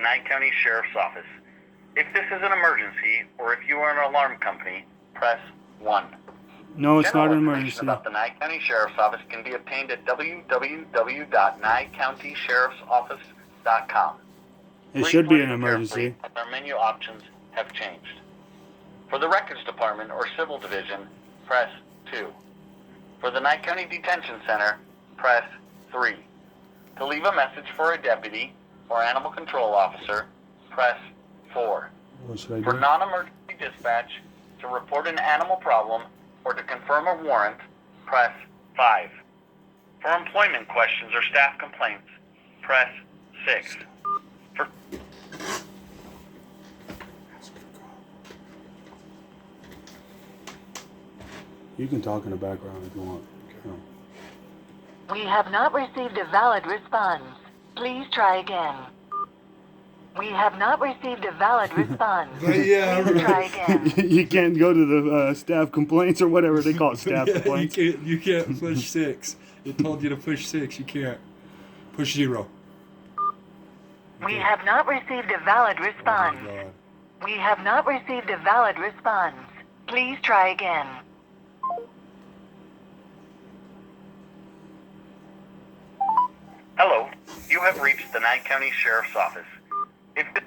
Nye County Sheriff's Office. If this is an emergency, or if you are an alarm company, press 1. No, it's General not an information emergency. about the Nye County Sheriff's Office can be obtained at www.nyecountysheriffsoffice.com. It should be an Please listen carefully, emergency. as our menu options have changed. For the Records Department or Civil Division, press 2. For the Nye County Detention Center, press 3. To leave a message for a deputy or animal control officer, press 4. What should I For do? non-emergency dispatch, to report an animal problem, or to confirm a warrant, press 5. For employment questions or staff complaints, press 6. For You can talk in the background if you want. No. We have not received a valid response. Please try again. We have not received a valid response. Yeah, Please try again. You can't go to the staff complaints or whatever they call it, staff Yeah, complaints. you can't push 6. It told you to push 6. You can't. Push 0. We have not received a valid Oh my response. God. We have not received a valid response. Please try again. Hello, you have reached the Nye County Sheriff's Office. If this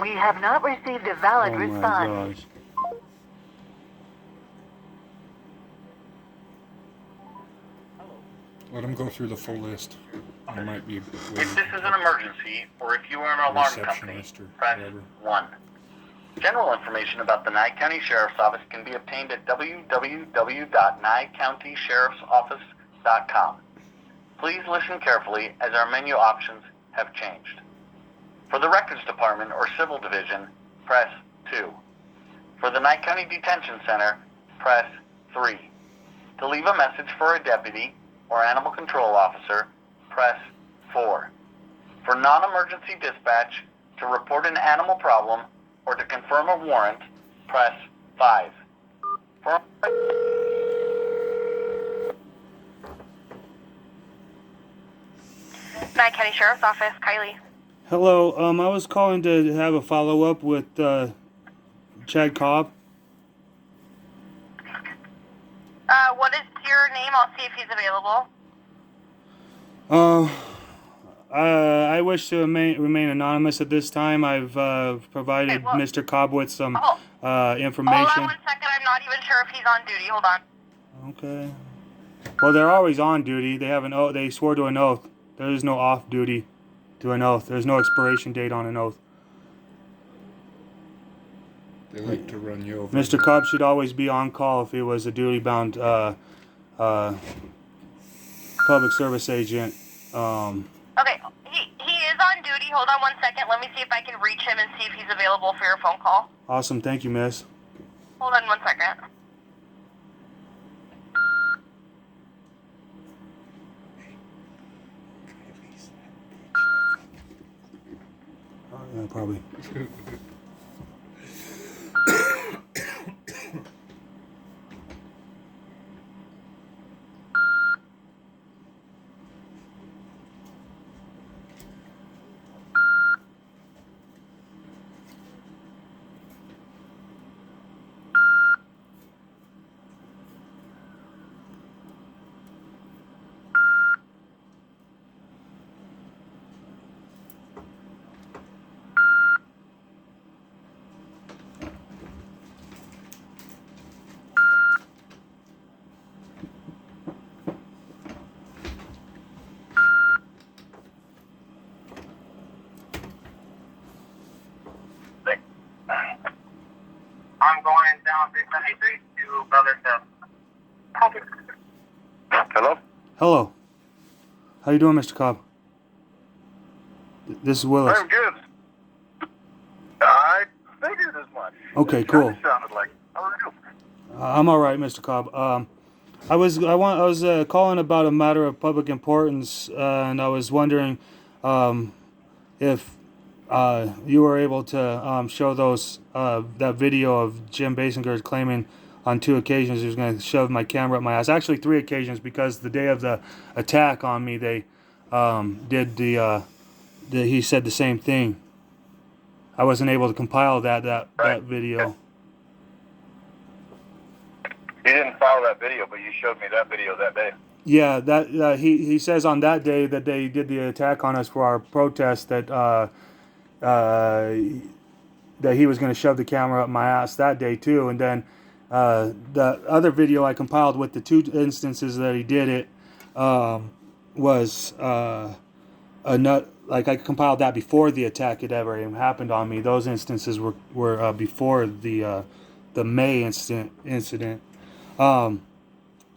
We have not received a valid Oh my response. gosh. Let him go through the full list. I might be. if this is an emergency, or if you are an alarm company, Receptionist or press whatever. 1. General information about the Nye County Sheriff's Office can be obtained at www.nyecountysheriffsoffice.com. Please listen carefully, as our menu options have changed. For the Records Department or Civil Division, press 2. For the Nye County Detention Center, press 3. To leave a message for a deputy or animal control officer, press 4. For non-emergency dispatch, to report an animal problem, or to confirm a warrant, press 5. For Nye County Sheriff's Office, Kylie. Hello, I was calling to have a follow-up with Chad Cobb. What is your name? I'll see if he's available. I wish to remain anonymous at this time. I've provided Okay, well- Mr. Cobb with some Hold on information. 1 second. I'm not even sure if he's on duty. Hold on. Okay. Well, they're always on duty. They have an oath. They swore to an oath. There is no off duty to an oath. There's no expiration date on an oath. They like to run you over. Mr. Cobb should always be on call if he was a duty-bound public service agent. Okay, he is on duty. Hold on 1 second. Let me see if I can reach him and see if he's available for your phone call. Awesome. Thank you, miss. Hold on 1 second. Yeah, probably. I'm going down 373 to Brotherton. Hello? Hello. How you doing, Mr. Cobb? This is Willis. I'm good. I figured as much. Okay, It cool. kinda sounded like, how are you? I'm all right, Mr. Cobb. I was calling about a matter of public importance, and I was wondering if you were able to show that video of Jim Basinger claiming on 2 occasions he was going to shove my camera up my ass. Actually 3 occasions, because the day of the attack on me, they did he said the same thing. I wasn't able to compile that video. You didn't file that video, but you showed me that video that day. Yeah, that he says on that day that they did the attack on us for our protest, that that he was going to shove the camera up my ass that day too. And then the other video I compiled with the 2 instances that he did it was like I compiled that before the attack had ever even happened on me. Those instances were before the May incident.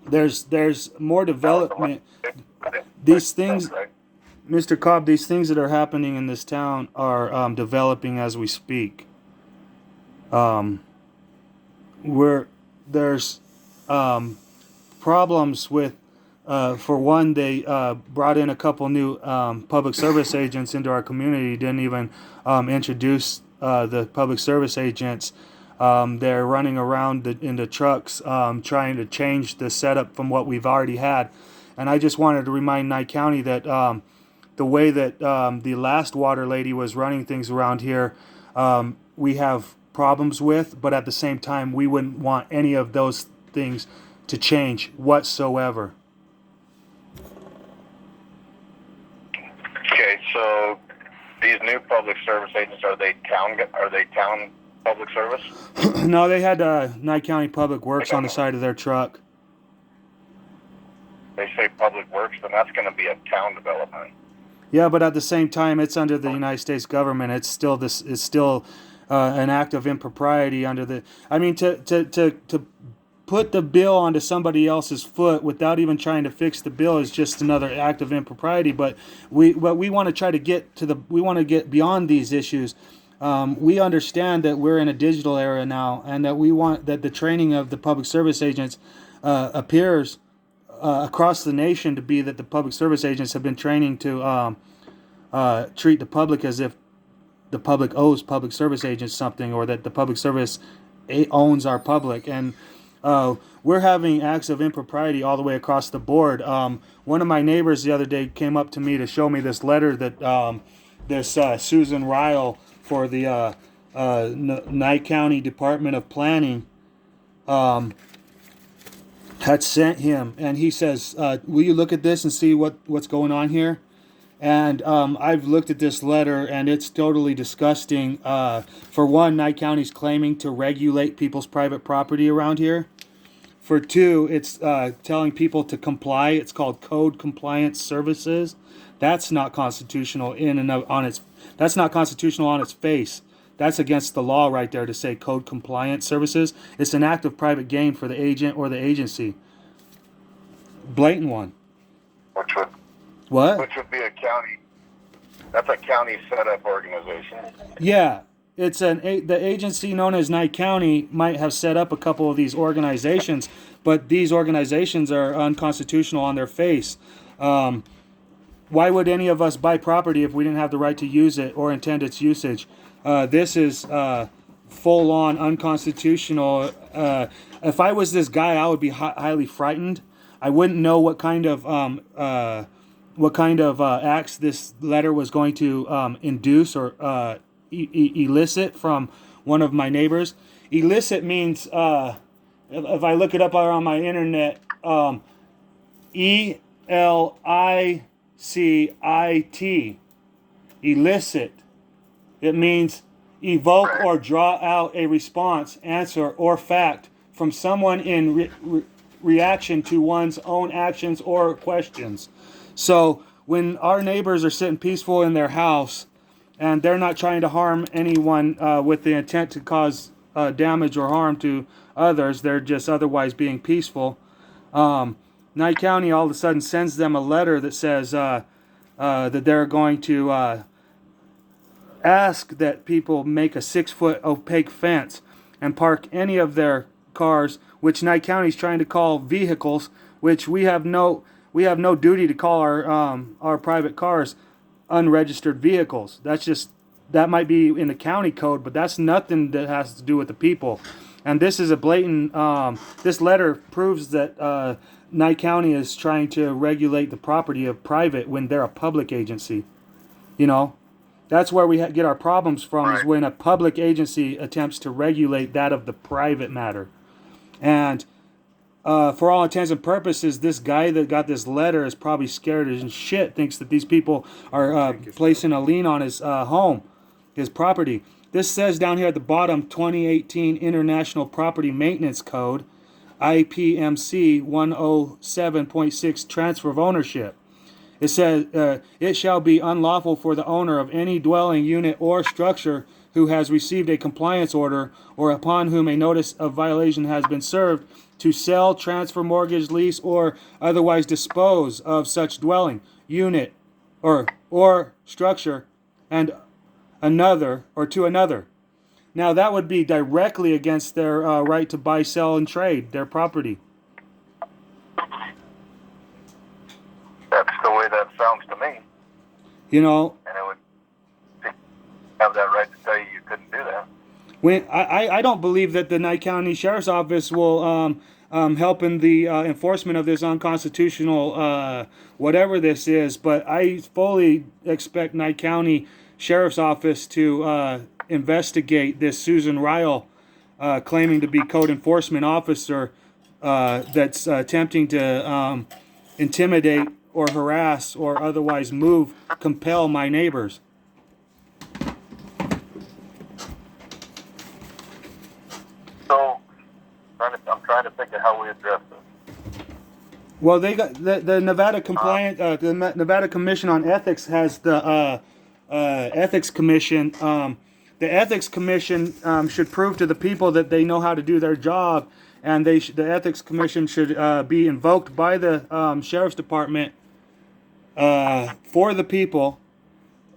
There's more development. These things, Mr. Cobb, these things that are happening in this town are developing as we speak. There's problems with, for one, they brought in a couple new public service agents into our community. Didn't even introduce the public service agents. They're running around in the trucks trying to change the setup from what we've already had. And I just wanted to remind Nye County that the way that the last water lady was running things around here, we have problems with, but at the same time, we wouldn't want any of those things to change whatsoever. Okay, so these new public service agents, are they town public service? No, they had Nye County Public Works on the side of their truck. They say public works, then that's going to be a town development. Yeah, but at the same time, it's under the United States government. It's still an act of impropriety under the. I mean, to put the bill onto somebody else's foot without even trying to fix the bill is just another act of impropriety. But we want to try to get we want to get beyond these issues. We understand that we're in a digital era now, and that we want that the training of the public service agents appears across the nation to be that the public service agents have been training to treat the public as if the public owes public service agents something, or that the public service owns our public. And we're having acts of impropriety all the way across the board. One of my neighbors the other day came up to me to show me this letter that this Susan Ryle for the Nye County Department of Planning had sent him, and he says, will you look at this and see what's going on here? And I've looked at this letter, and it's totally disgusting. For one, Nye County's claiming to regulate people's private property around here. For two, it's telling people to comply. It's called Code Compliance Services. That's not constitutional that's not constitutional on its face. That's against the law right there to say Code Compliance Services. It's an act of private gain for the agent or the agency. Blatant one. Which would be a county. That's a county set-up organization. Yeah, it's the agency known as Nye County might have set up a couple of these organizations, but these organizations are unconstitutional on their face. Why would any of us buy property if we didn't have the right to use it or intend its usage? This is full-on unconstitutional. If I was this guy, I would be highly frightened. I wouldn't know what kind of acts this letter was going to induce or elicit from one of my neighbors. Elicit means, if I look it up on my internet, ELICIT, elicit. It means evoke or draw out a response, answer, or fact from someone in reaction to one's own actions or questions. So when our neighbors are sitting peaceful in their house and they're not trying to harm anyone with the intent to cause damage or harm to others, they're just otherwise being peaceful. Nye County all of a sudden sends them a letter that says that they're going to ask that people make a 6-foot opaque fence and park any of their cars, which Nye County's trying to call vehicles, which we have no duty to call our private cars unregistered vehicles. That might be in the county code, but that's nothing that has to do with the people. And this is a blatant. This letter proves that Nye County is trying to regulate the property of private when they're a public agency. You know, that's where we get our problems from. Is Right. when a public agency attempts to regulate that of the private matter. And for all intents and purposes, this guy that got this letter is probably scared as shit. Thinks that these people are placing a lien on his home, his property. This says down here at the bottom, 2018 International Property Maintenance Code, IPMC 107.6, transfer of ownership. It says, it shall be unlawful for the owner of any dwelling unit or structure who has received a compliance order or upon whom a notice of violation has been served to sell, transfer, mortgage, lease, or otherwise dispose of such dwelling, unit, or structure and another or to another. Now that would be directly against their right to buy, sell, and trade their property. That's the way that sounds to me. You know, And it would have that right to tell you couldn't do that. when I don't believe that the Nye County Sheriff's Office will help in the enforcement of this unconstitutional whatever this is, but I fully expect Nye County Sheriff's Office to investigate this Susan Ryle claiming to be code enforcement officer that's attempting to intimidate or harass or otherwise compel my neighbors. So, I'm trying to think of how we address this. Well, they got the Nevada the Nevada Commission on Ethics has the Ethics Commission. The Ethics Commission should prove to the people that they know how to do their job, and the Ethics Commission should be invoked by the Sheriff's Department for the people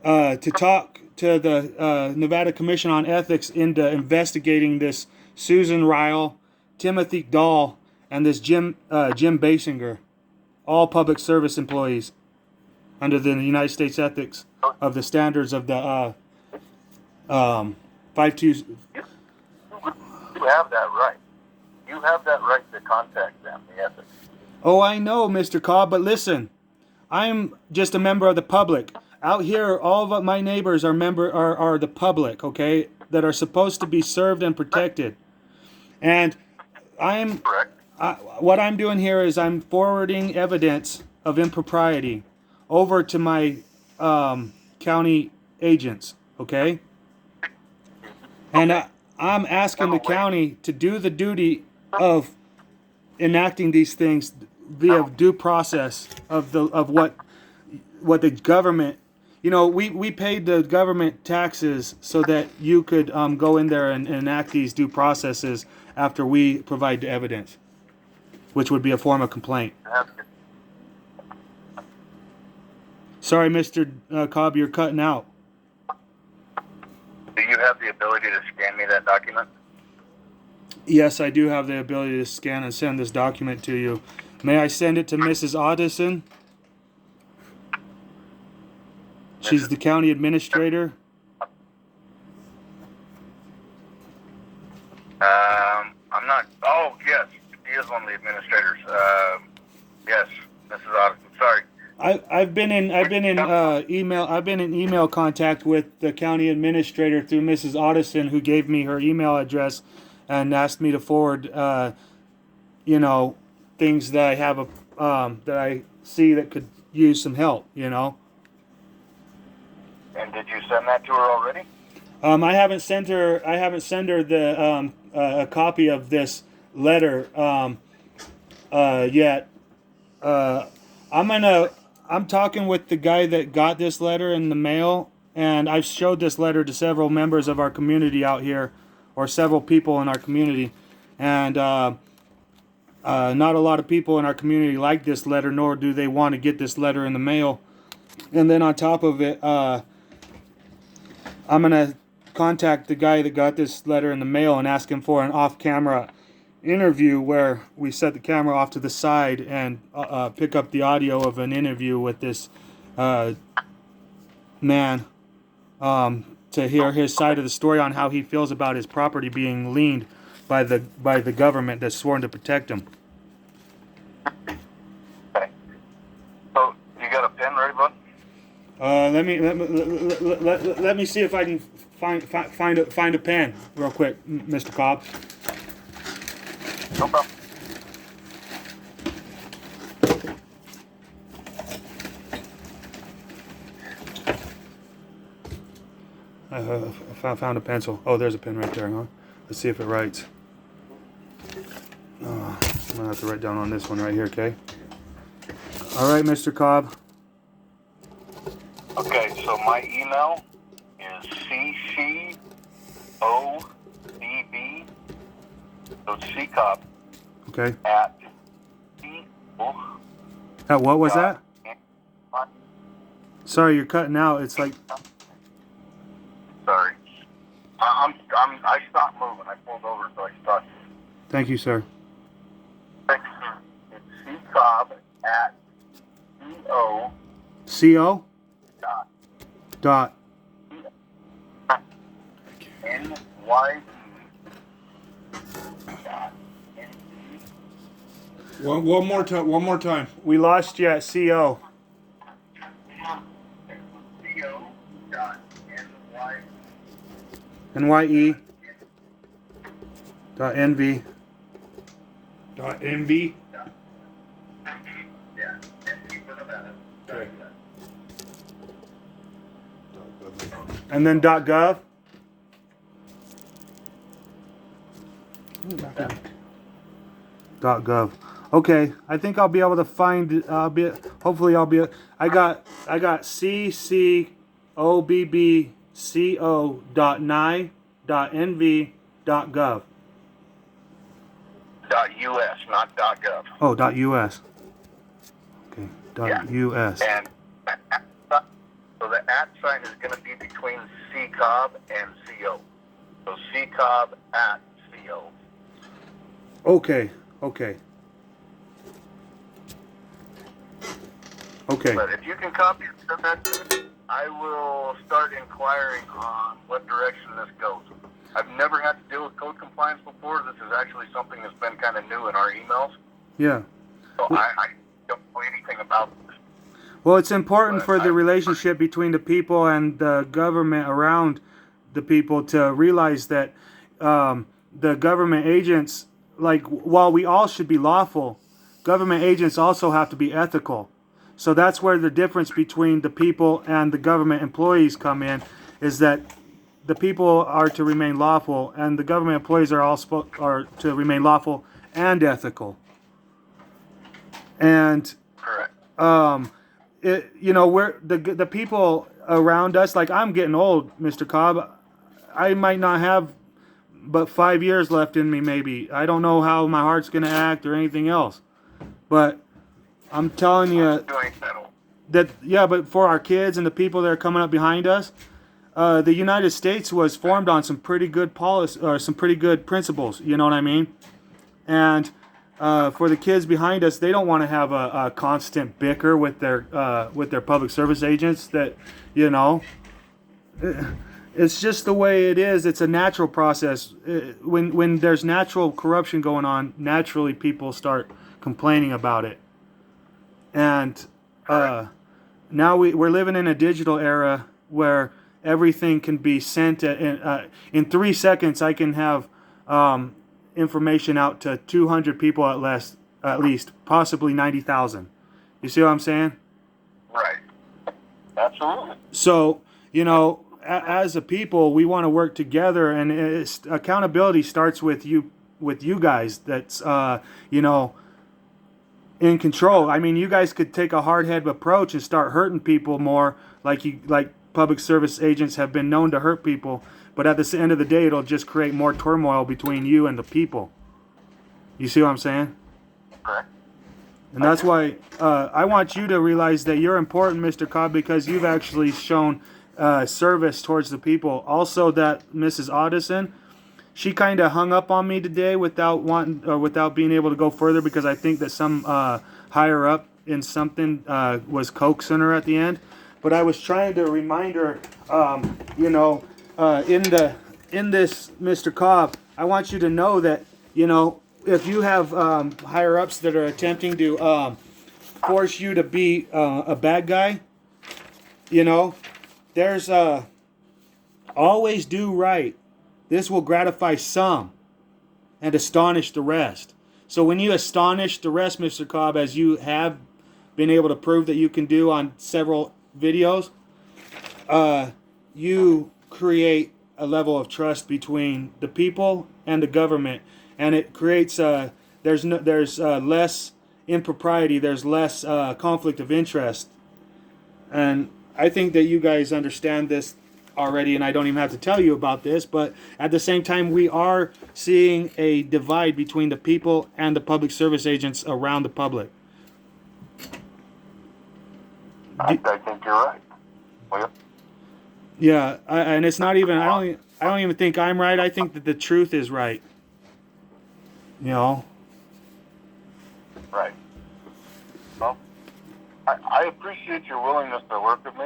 to talk to the Nevada Commission on Ethics into investigating this Susan Ryle, Timothy Dahl, and this Jim Basinger, all public service employees under the United States ethics of the standards of the 52. You have that right. You have that right to contact them, the ethics. Oh, I know, Mr. Cobb, but listen, I'm just a member of the public. Out here, all of my neighbors are the public, okay, that are supposed to be served and protected. And Correct. what I'm doing here is I'm forwarding evidence of impropriety over to my county agents, okay? And I'm asking the county to do the duty of enacting these things via due process of what the government, you know, we paid the government taxes so that you could go in there and enact these due processes after we provide the evidence, which would be a form of complaint. Sorry, Mr. Cobb, you're cutting out. Do you have the ability to scan me that document? Yes, I do have the ability to scan and send this document to you. May I send it to Mrs. Audison? She's the county administrator. I'm not. Oh, yes, he is one of the administrators. Yes, Mrs. Audison. Sorry. I've been in email contact with the county administrator through Mrs. Audison, who gave me her email address and asked me to forward things that I have that I see that could use some help, you know. And did you send that to her already? I haven't sent her the a copy of this letter yet. I'm talking with the guy that got this letter in the mail, and I've showed this letter to several members of our community out here, or several people in our community, and not a lot of people in our community like this letter, nor do they want to get this letter in the mail. And then on top of it, I'm gonna contact the guy that got this letter in the mail and ask him for an off-camera interview where we set the camera off to the side and pick up the audio of an interview with this man to hear his side of the story on how he feels about his property being liened by the government that's sworn to protect them. Okay. So, you got a pen ready, bud? Let me see if I can find a pen real quick, Mr. Cobb. No problem. I found a pencil. Oh, there's a pen right there, huh? Let's see if it writes. I'm gonna have to write down on this one right here, okay? All right, Mr. Cobb. Okay, so my email is ccobb, so ccobb Okay. at What was that? Sorry, you're cutting out. It's like. Sorry. I stopped moving. I pulled over, so I stopped. Thank you, sir. It's ccobb at co Co. dot Dot. NYE dot One more time. One more time. We lost you at Co. CO dot Nye. Dot NV. .mv. Yeah, Okay. And then .gov. .gov. Okay, I think I'll be able to find. Hopefully, I'll be. I got ccobbco.nye.nv.gov. .us, not .gov. Oh, .us. Okay, .us. And so the at sign is going to be between ccobb and co. So ccobb at co. Okay. Okay. Okay. But if you can copy and send that to me, I will start inquiring on what direction this goes. I've never had to deal with code compliance before. This is actually something that's been kind of new in our emails. Yeah. So I don't know anything about this. Well, it's important for the relationship between the people and the government around the people to realize that the government agents, like, while we all should be lawful, government agents also have to be ethical. So that's where the difference between the people and the government employees come in, is that the people are to remain lawful and the government employees are to remain lawful and ethical. And Correct. we're the people around us, like, I'm getting old, Mr. Cobb. I might not have but 5 years left in me, maybe. I don't know how my heart's going to act or anything else. But I'm telling you that, yeah, but for our kids and the people that are coming up behind us, the United States was formed on some pretty good policy, or some pretty good principles, you know what I mean? And for the kids behind us, they don't want to have a constant bicker with their public service agents. That, it's just the way it is. It's a natural process. When there's natural corruption going on, naturally people start complaining about it. And now we're living in a digital era where everything can be sent in 3 seconds. I can have information out to 200 people at least, possibly 90,000. You see what I'm saying? Right. Absolutely. So, as a people, we want to work together, and accountability starts with you guys. That's in control. I mean, you guys could take a hard-headed approach and start hurting people more, like public service agents have been known to hurt people. But at the end of the day, it'll just create more turmoil between you and the people. You see what I'm saying? Correct. And that's why I want you to realize that you're important, Mr. Cobb, because you've actually shown service towards the people. Also, that Mrs. Audison, she kind of hung up on me today without being able to go further, because I think that some higher up in something was coaxing her at the end. But I was trying to remind her, in this, Mr. Cobb, I want you to know that, you know, if you have higher ups that are attempting to force you to be a bad guy, you know, there's always do right. This will gratify some and astonish the rest. So when you astonish the rest, Mr. Cobb, as you have been able to prove that you can do on several videos, you create a level of trust between the people and the government, and it creates there's less impropriety, there's less conflict of interest, and I think that you guys understand this already, and I don't even have to tell you about this, but at the same time, we are seeing a divide between the people and the public service agents around the public. I think you're right. Well, Yeah, and it's not even. I don't even think I'm right. I think that the truth is right. You know. right. Well, I appreciate your willingness to work with me.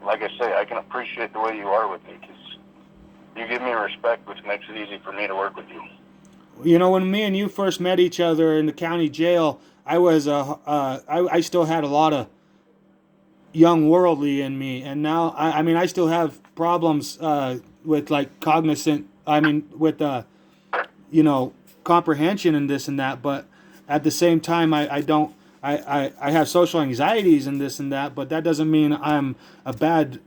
Like I say, I can appreciate the way you are with me because you give me respect, which makes it easy for me to work with you. You know, when me and you first met each other in the county jail, I was I still had a lot of young worldly in me, and now I mean I still have problems with like cognizant. I mean with you know, comprehension and this and that, but at the same time I don't. I have social anxieties and this and that, but that doesn't mean I'm a bad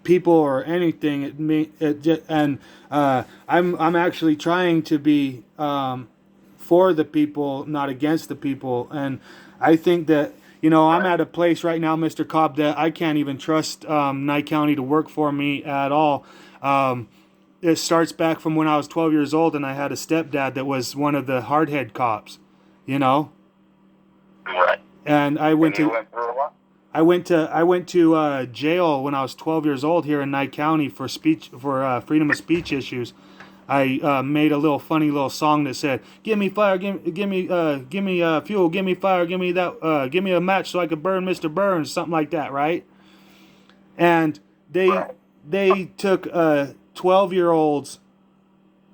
people or anything. I'm actually trying to be for the people, not against the people. And I think that, you know, I'm at a place right now, Mr. Cobb, that I can't even trust Nye County to work for me at all. It starts back from when I was 12 years old and I had a stepdad that was one of the hardhead cops, you know. Right. And I went And you to went through a lot? I went to jail when I was 12 years old here in Nye County for freedom of speech issues. I made a little funny little song that said, "Give me fire, give me fuel, give me fire, give me that, give me a match so I could burn Mr. Burns," something like that, right? And they took 12-year-old's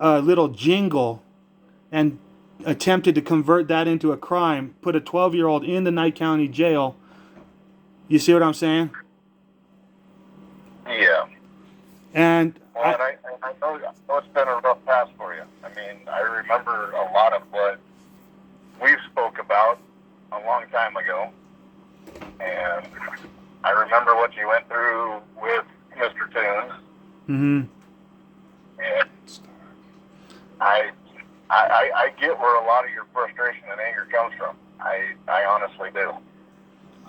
little jingle and attempted to convert that into a crime. Put a 12-year-old in the Nye County jail. You see what I'm saying? Yeah. And Well, I know it's been a rough pass for you. I mean, I remember a lot of what we've spoke about a long time ago, and I remember what you went through with Mr. Tunes. mm-hmm. And I get where a lot of your frustration and anger comes from. I honestly do.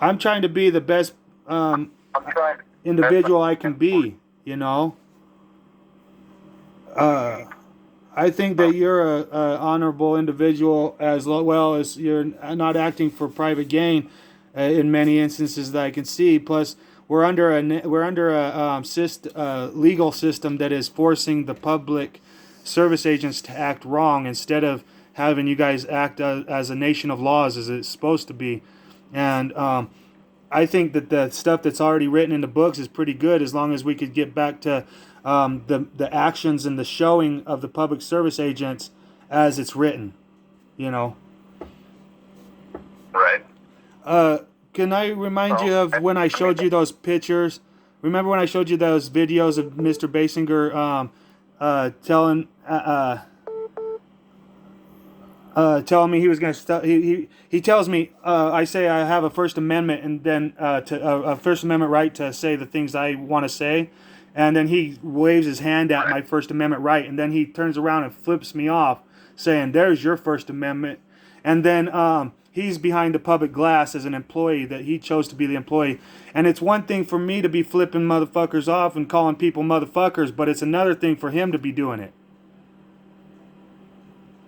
I'm trying to be the best I'm trying to individual I can be, you know. I think that you're a honorable individual as well as you're not acting for private gain in many instances that I can see. Plus, we're under a legal system that is forcing the public service agents to act wrong instead of having you guys act as a nation of laws as it's supposed to be. And I think that the stuff that's already written in the books is pretty good as long as we could get back to the actions and the showing of the public service agents as it's written, you know. Right. Can I remind you of when I showed you those pictures? Remember when I showed you those videos of Mr. Basinger telling me he was going to he tells me I say I have a First Amendment and then a First Amendment right to say the things I want to say, and then he waves his hand at my First Amendment right, and then he turns around and flips me off saying there's your First Amendment, and then he's behind the public glass as an employee that he chose to be the employee. And it's one thing for me to be flipping motherfuckers off and calling people motherfuckers, but it's another thing for him to be doing it.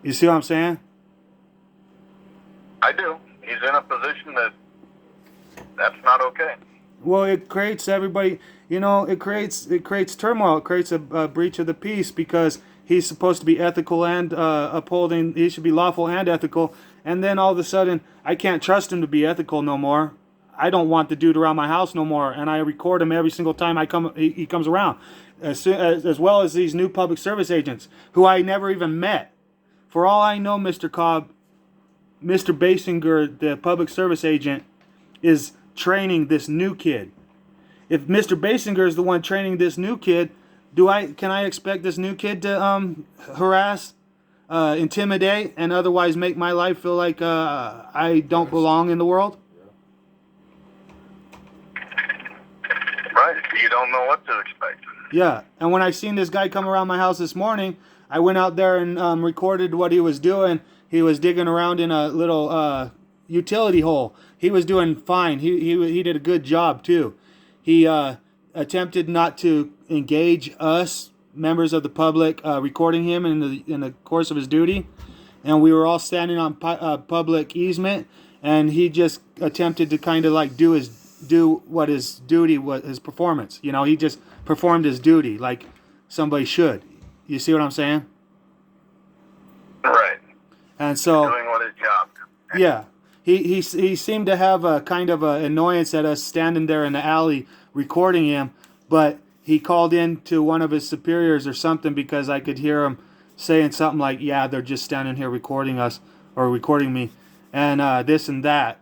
You see what I'm saying? I do. He's in a position that's not okay. Well, it creates everybody, you know, it creates turmoil. It creates a breach of the peace because he's supposed to be ethical and upholding, he should be lawful and ethical. And then all of a sudden, I can't trust him to be ethical no more. I don't want the dude around my house no more, and I record him every single time he comes around, as well as these new public service agents who I never even met. For all I know, Mr. Cobb, Mr. Basinger, the public service agent, is training this new kid. If Mr. Basinger is the one training this new kid, can I expect this new kid to harass, intimidate, and otherwise make my life feel like I don't belong in the world? Right. You don't know what to expect. Yeah, and when I seen this guy come around my house this morning, I went out there and recorded what he was doing. He was digging around in a little utility hole. He was doing fine. He did a good job too. He attempted not to engage us, members of the public, recording him in the course of his duty, and we were all standing on public easement, and he just attempted to kind of like do what his duty was, his performance. You know, he just performed his duty like somebody should. You see what I'm saying? Right. And so Doing what his job. yeah, he seemed to have a kind of a annoyance at us standing there in the alley recording him, but he called in to one of his superiors or something because I could hear him saying something like, "Yeah, they're just standing here recording us or recording me," and this and that,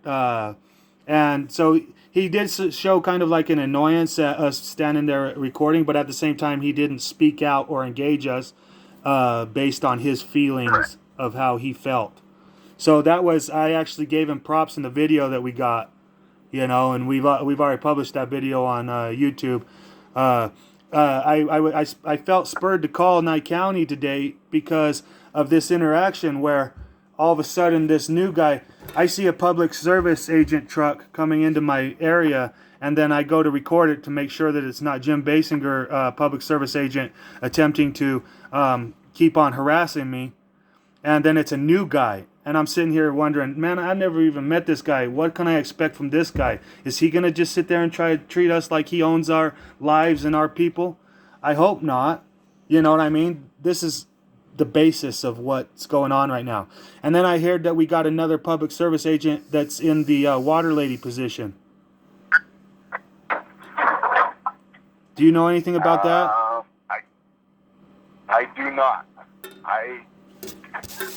and so he did show kind of like an annoyance at us standing there recording, but at the same time he didn't speak out or engage us based on his feelings of how he felt. So I actually gave him props in the video that we got, you know, and we've already published that video on YouTube. I felt spurred to call Nye County today because of this interaction where all of a sudden this new guy, I see a public service agent truck coming into my area, and then I go to record it to make sure that it's not Jim Basinger, public service agent, attempting to keep on harassing me. And then it's a new guy. And I'm sitting here wondering, man, I never even met this guy. What can I expect from this guy? Is he going to just sit there and try to treat us like he owns our lives and our people? I hope not. You know what I mean? This is the basis of what's going on right now. And then I heard that we got another public service agent that's in the water lady position. Do you know anything about that? I do not.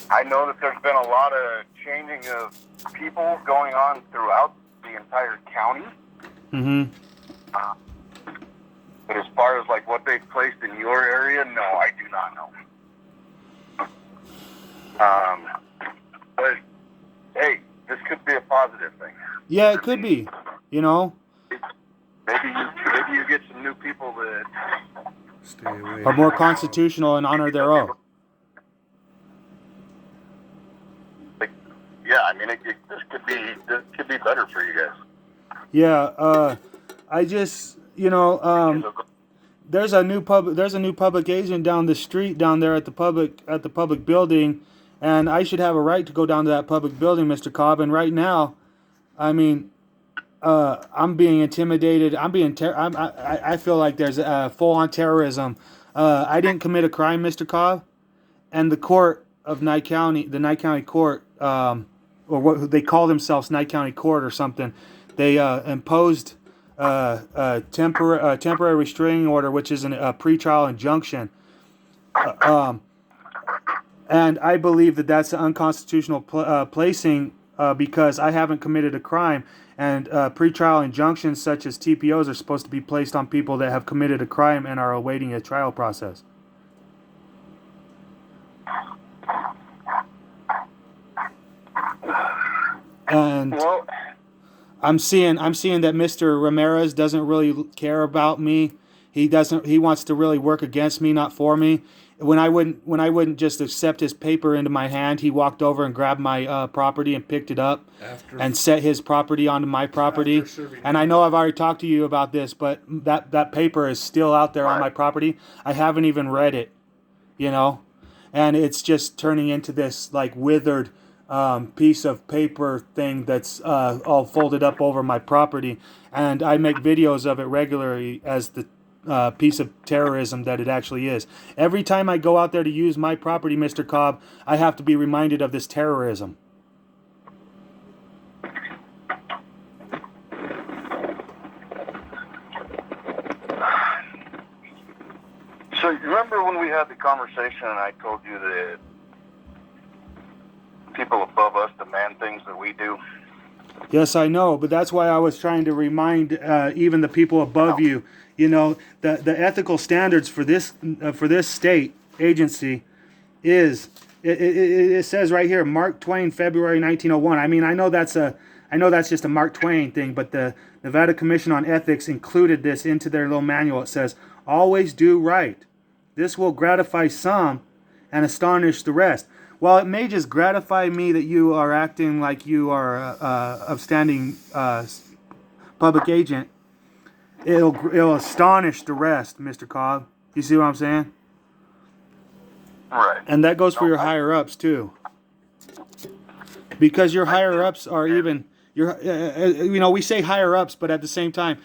I know that there's been a lot of changing of people going on throughout the entire county. Mm-hmm. But as far as like what they've placed in your area, no, I do not know. But hey, this could be a positive thing. Yeah, it could be. You know, maybe you get some new people that Stay away. are more constitutional and honor their oath. Yeah, I mean, this could be better for you guys. Yeah, I just, you know, there's a new public agent down the street down there at the public building, and I should have a right to go down to that public building, Mr. Cobb. And right now, I mean, I'm being intimidated. I feel like there's full-on terrorism. I didn't commit a crime, Mr. Cobb, and the court of Nye County, the Nye County Court, or what they call themselves, Nye County Court or something, they imposed a temporary restraining order, which is a pretrial injunction. And I believe that that's an unconstitutional placing because I haven't committed a crime. And pretrial injunctions such as TPOs are supposed to be placed on people that have committed a crime and are awaiting a trial process. And I'm seeing that Mr. Ramirez doesn't really care about me. He wants to really work against me, not for me. When I wouldn't just accept his paper into my hand, he walked over and grabbed my property and picked it up and set his property onto my property. And I know I've already talked to you about this, but that paper is still out there on my property. I haven't even read it, you know, and it's just turning into this like withered piece of paper thing that's all folded up over my property. And I make videos of it regularly as the piece of terrorism that it actually is. Every time I go out there to use my property, Mr. Cobb, I have to be reminded of this terrorism. So you remember when we had the conversation and I told you that people above us demand things that we do? Yes, I know, but that's why I was trying to remind even the people above you. You know, the ethical standards for this state agency is it says right here, Mark Twain, February 1901. I mean, I know that's just a Mark Twain thing, but the Nevada Commission on Ethics included this into their little manual. It says, always do right. This will gratify some and astonish the rest. Well, it may just gratify me that you are acting like you are a upstanding public agent. It'll astonish the rest, Mr. Cobb. You see what I'm saying? Right. And that goes for your higher ups too, because your higher ups are even we say higher ups, but at the same time,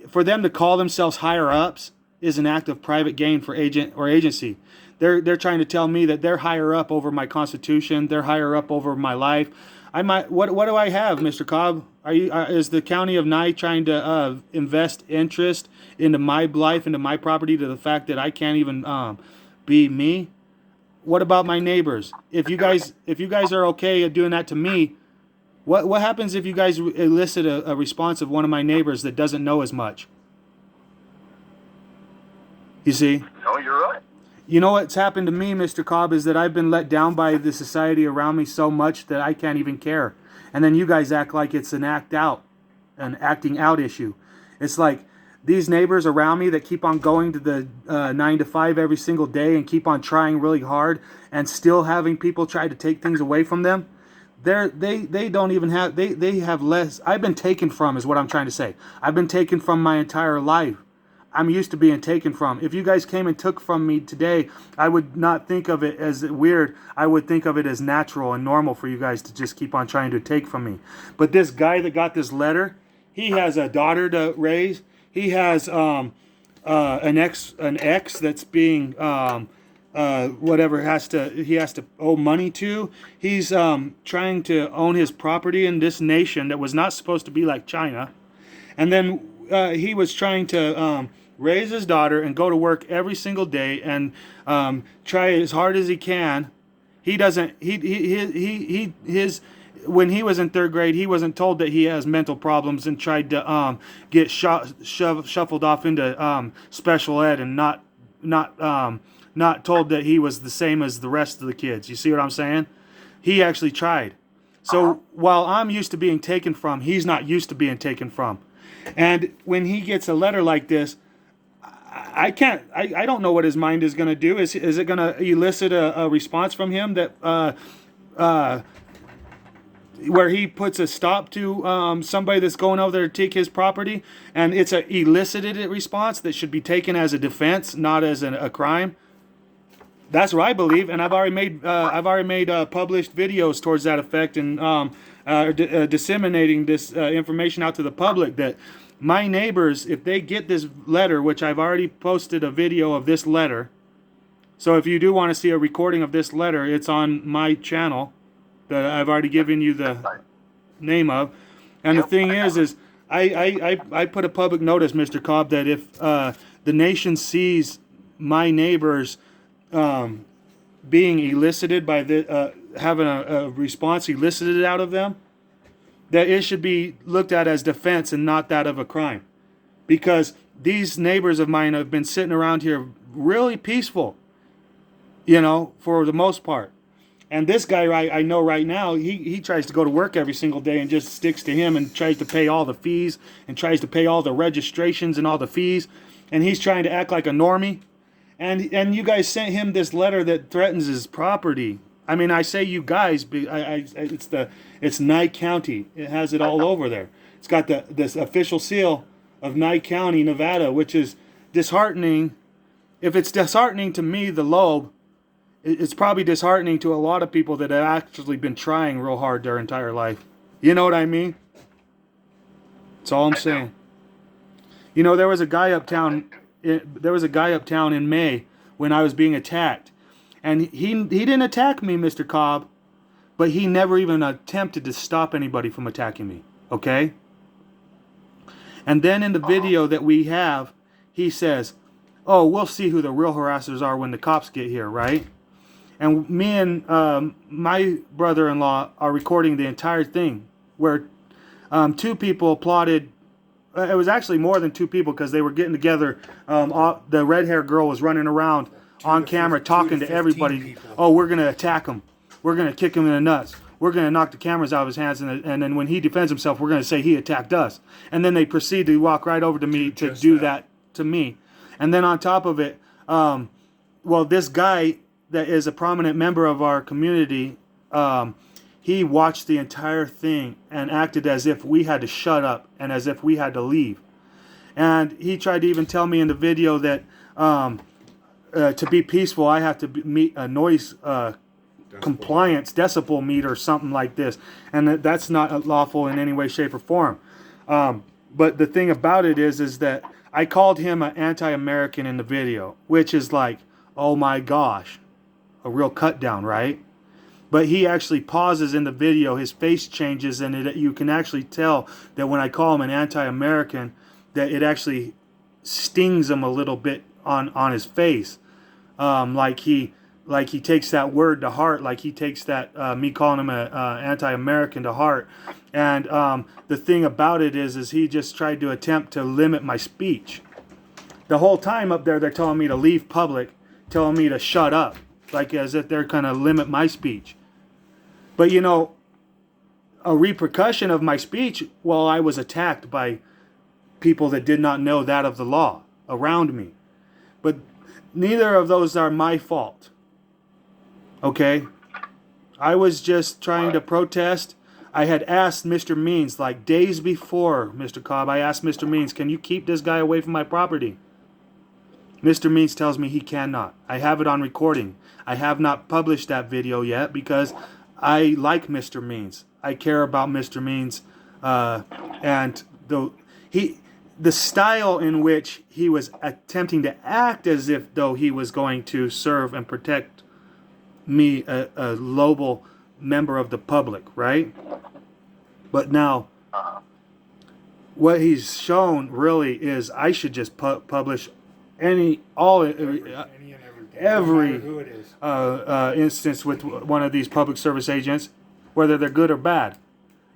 for them to call themselves higher ups is an act of private gain for agent or agency. They're trying to tell me that they're higher up over my Constitution. They're higher up over my life. What do I have, Mr. Cobb? Is the county of Nye trying to invest interest into my life, into my property, to the fact that I can't even be me? What about my neighbors? If you guys are okay at doing that to me, what happens if you guys elicit a response of one of my neighbors that doesn't know as much? You see? No, you're right. You know what's happened to me, Mr. Cobb, is that I've been let down by the society around me so much that I can't even care. And then you guys act like it's an acting out issue. It's like these neighbors around me that keep on going to the 9 to 5 every single day and keep on trying really hard and still having people try to take things away from them. They don't even have, they have less. I've been taken from, is what I'm trying to say. I've been taken from my entire life. I'm used to being taken from. If you guys came and took from me today, I would not think of it as weird. I would think of it as natural and normal for you guys to just keep on trying to take from me. But this guy that got this letter, he has a daughter to raise. He has an ex that's being he has to owe money to. He's trying to own his property in this nation that was not supposed to be like China. And then he was trying to raise his daughter and go to work every single day and try as hard as he can. He doesn't. When he was in third grade, he wasn't told that he has mental problems and tried to get shuffled off into special ed and not told that he was the same as the rest of the kids. You see what I'm saying? He actually tried. So while I'm used to being taken from, he's not used to being taken from. And when he gets a letter like this, I don't know what his mind is going to do. Is it going to elicit a response from him that where he puts a stop to somebody that's going over there to take his property, and it's a elicited response that should be taken as a defense, not as a crime? That's what I believe, and I've already made published videos towards that effect, and disseminating this information out to the public that my neighbors, if they get this letter, which I've already posted a video of this letter, so if you do want to see a recording of this letter, it's on my channel that I've already given you the name of. And the thing is I put a public notice, Mr. Cobb, that if the nation sees my neighbors being elicited by having a response elicited out of them, that it should be looked at as defense and not that of a crime. Because these neighbors of mine have been sitting around here really peaceful, for the most part. And this guy I know right now, he tries to go to work every single day and just sticks to him and tries to pay all the fees and tries to pay all the registrations and all the fees. And he's trying to act like a normie. And you guys sent him this letter that threatens his property. I mean, I say you guys, it's Nye County. It has it all over there. It's got this official seal of Nye County, Nevada, which is disheartening. If it's disheartening to me, the Loeb, it's probably disheartening to a lot of people that have actually been trying real hard their entire life. You know what I mean? That's all I'm saying. There was a guy uptown. There was a guy uptown in May when I was being attacked. And he didn't attack me, Mr. Cobb, but he never even attempted to stop anybody from attacking me, okay? And then in the video that we have, he says, oh, we'll see who the real harassers are when the cops get here, right? And me and my brother-in-law are recording the entire thing, where two people applauded. It was actually more than two people because they were getting together. The red-haired girl was running around on camera talking to everybody. People. Oh, we're going to attack him. We're going to kick him in the nuts. We're going to knock the cameras out of his hands. And then when he defends himself, we're going to say he attacked us. And then they proceed to walk right over to me to do that to me. And then on top of it, well, this guy that is a prominent member of our community, he watched the entire thing and acted as if we had to shut up and as if we had to leave. And he tried to even tell me in the video that to be peaceful, I have to meet a noise compliance decibel meter or something like this. And that's not lawful in any way, shape, or form. But the thing about it is that I called him an anti-American in the video, which is like, oh my gosh, a real cut down, right? But he actually pauses in the video, his face changes, and you can actually tell that when I call him an anti-American, that it actually stings him a little bit on his face. Like he takes that word to heart, like he takes that, me calling him an anti-American to heart. And the thing about it is he just tried to attempt to limit my speech. The whole time up there, they're telling me to leave public, telling me to shut up, like as if they're going to limit my speech. But you know, a repercussion of my speech, well, I was attacked by people that did not know that of the law around me. But neither of those are my fault. Okay? I was just trying to protest. I had asked Mr. Means, like days before, Mr. Cobb, I asked Mr. Means, can you keep this guy away from my property? Mr. Means tells me he cannot. I have it on recording. I have not published that video yet because I like Mr. Means. I care about Mr. Means, and the style in which he was attempting to act as if though he was going to serve and protect me, a noble member of the public, right? But now, what he's shown really is I should just publish every instance with one of these public service agents, whether they're good or bad,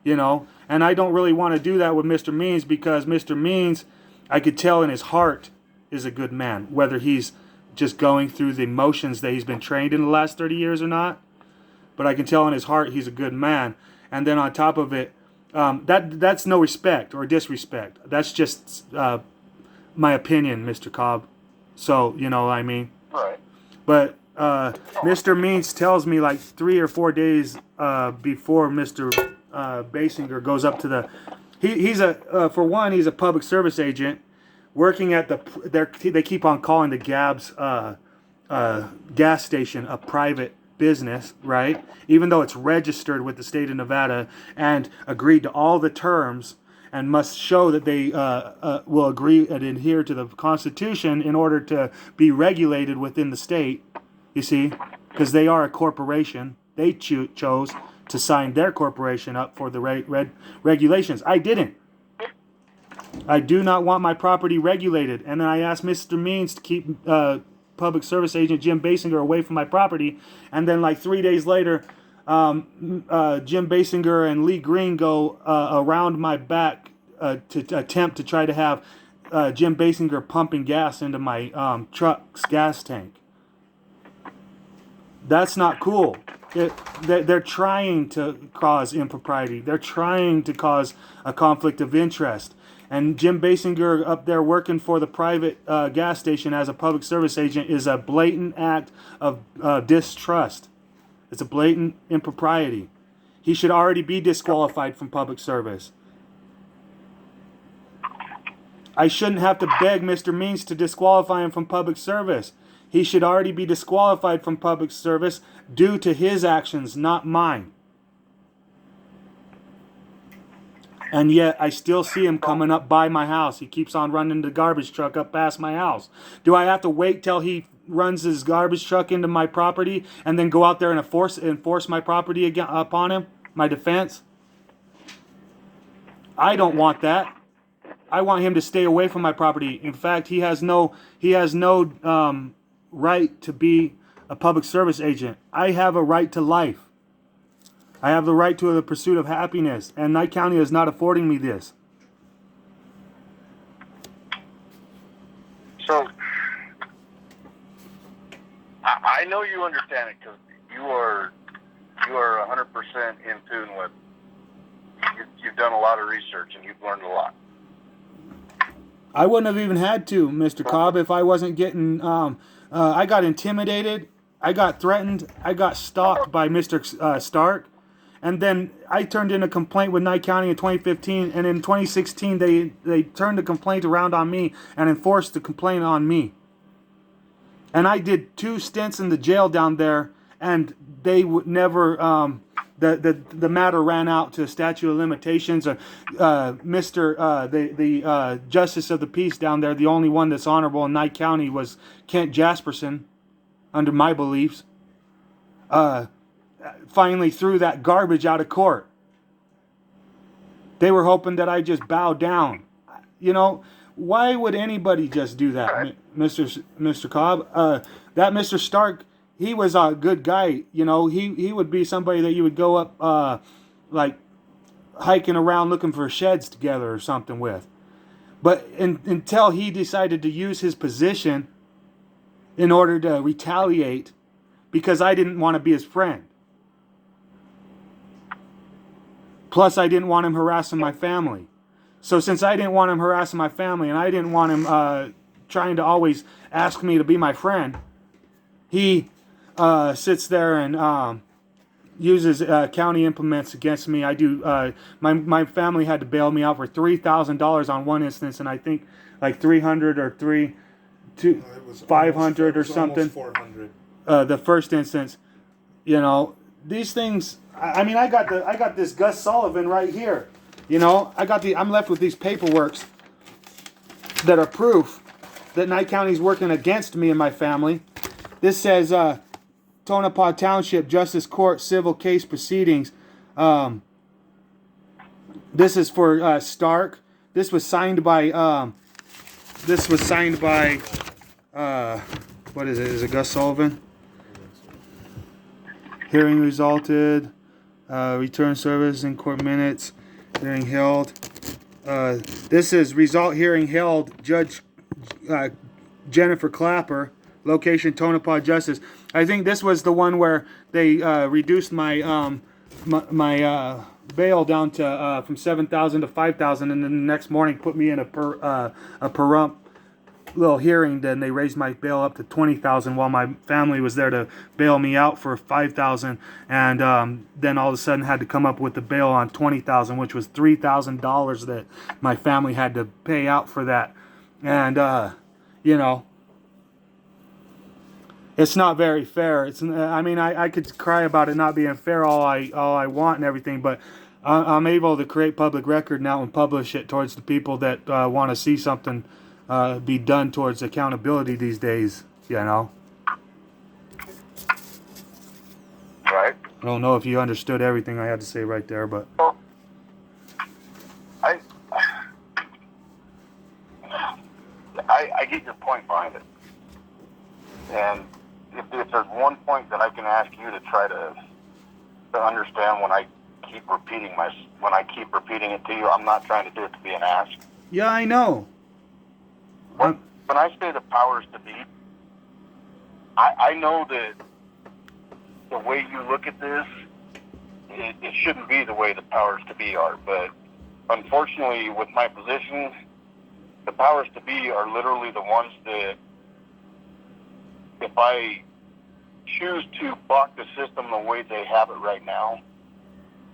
you know. And I don't really want to do that with Mr. Means because Mr. Means, I could tell in his heart, is a good man, whether he's just going through the motions that he's been trained in the last 30 years or not. But I can tell in his heart he's a good man. And then on top of it, that's no respect or disrespect. That's just my opinion, Mr. Cobb. So, you know what I mean? Right. But Mr. Means tells me like 3 or 4 days before Mr. Basinger goes up to the... He's for one, he's a public service agent working at they keep on calling the Gab's gas station a private business, right? Even though it's registered with the state of Nevada and agreed to all the terms and must show that they will agree and adhere to the Constitution in order to be regulated within the state, you see, because they are a corporation. They chose to sign their corporation up for the regulations. I didn't. I do not want my property regulated. And then I asked Mr. Means to keep public service agent Jim Basinger away from my property. And then like 3 days later, Jim Basinger and Lee Green go around my back to attempt to try to have Jim Basinger pumping gas into my truck's gas tank. That's not cool. They're trying to cause impropriety. They're trying to cause a conflict of interest. And Jim Basinger up there working for the private gas station as a public service agent is a blatant act of distrust. It's a blatant impropriety. He should already be disqualified from public service. I shouldn't have to beg Mr. Means to disqualify him from public service. He should already be disqualified from public service due to his actions, not mine. And yet, I still see him coming up by my house. He keeps on running the garbage truck up past my house. Do I have to wait till he runs his garbage truck into my property and then go out there and enforce my property again upon him? My defense? I don't want that. I want him to stay away from my property. In fact, he has no right to be a public service agent. I have a right to life. I have the right to the pursuit of happiness, and Nye County is not affording me this. So, I know you understand it because you are 100% in tune with. You've done a lot of research and you've learned a lot. I wouldn't have even had to, Mr. Cobb, if I wasn't getting. I got intimidated. I got threatened. I got stalked by Mr. Stark. And then I turned in a complaint with Nye County in 2015. And in 2016, they turned the complaint around on me and enforced the complaint on me. And I did 2 stints in the jail down there. And they would never... The matter ran out to a statute of limitations. The Justice of the Peace down there, the only one that's honorable in Nye County was Kent Jasperson, under my beliefs. Finally threw that garbage out of court. They were hoping that I just bow down. You know, why would anybody just do that, Mr. Cobb? That Mr. Stark, he was a good guy. You know, he would be somebody that you would go up, like hiking around looking for sheds together or something with. But until he decided to use his position in order to retaliate because I didn't want to be his friend. Plus, I didn't want him harassing my family. So since I didn't want him harassing my family and I didn't want him trying to always ask me to be my friend, he sits there and uses county implements against me. I do. My family had to bail me out for $3,000 on one instance, and I think like 300 or 500 or something. 400. The first instance, you know, these things. I mean, I got this Gus Sullivan right here. You know, I'm left with these paperworks that are proof that Nye County's working against me and my family. This says Tonopah Township Justice Court Civil Case Proceedings. This is for Stark. This was signed by what is it? Is it Gus Sullivan? Hearing resulted. Return service in court minutes. Hearing held. This is result hearing held. Judge Jennifer Clapper. Location Tonopah Justice. I think this was the one where they reduced my my bail down to from $7,000 to $5,000, and then the next morning put me in a perump little hearing. Then they raised my bail up to $20,000 while my family was there to bail me out for $5,000, and then all of a sudden had to come up with the bail on $20,000, which was $3,000 that my family had to pay out for that, and you know. It's not very fair. I mean, I could cry about it not being fair all I want and everything, but I'm able to create public record now and publish it towards the people that want to see something be done towards accountability these days. You know. Right. I don't know if you understood everything I had to say right there, but Well, I get your point behind it, and if there's one point that I can ask you to try to understand when I keep repeating it to you, I'm not trying to do it to be an ask. yeah, I know. When I say the powers to be, I know that the way you look at this, it shouldn't be the way the powers to be are, but unfortunately with my position, the powers to be are literally the ones that if I choose to block the system the way they have it right now,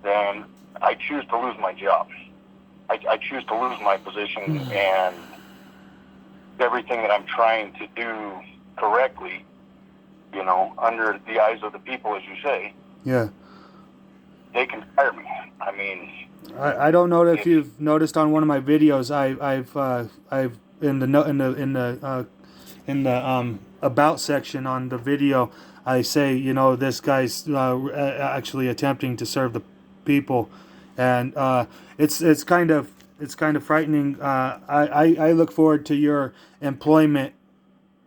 then I choose to lose my job. I choose to lose my position and everything that I'm trying to do correctly, you know, under the eyes of the people, as you say. Yeah. They can fire me. I mean, I don't know if you've noticed on one of my videos. I've in the about section on the video, I say, you know, this guy's actually attempting to serve the people, and it's kind of It's kind of frightening. I look forward to your employment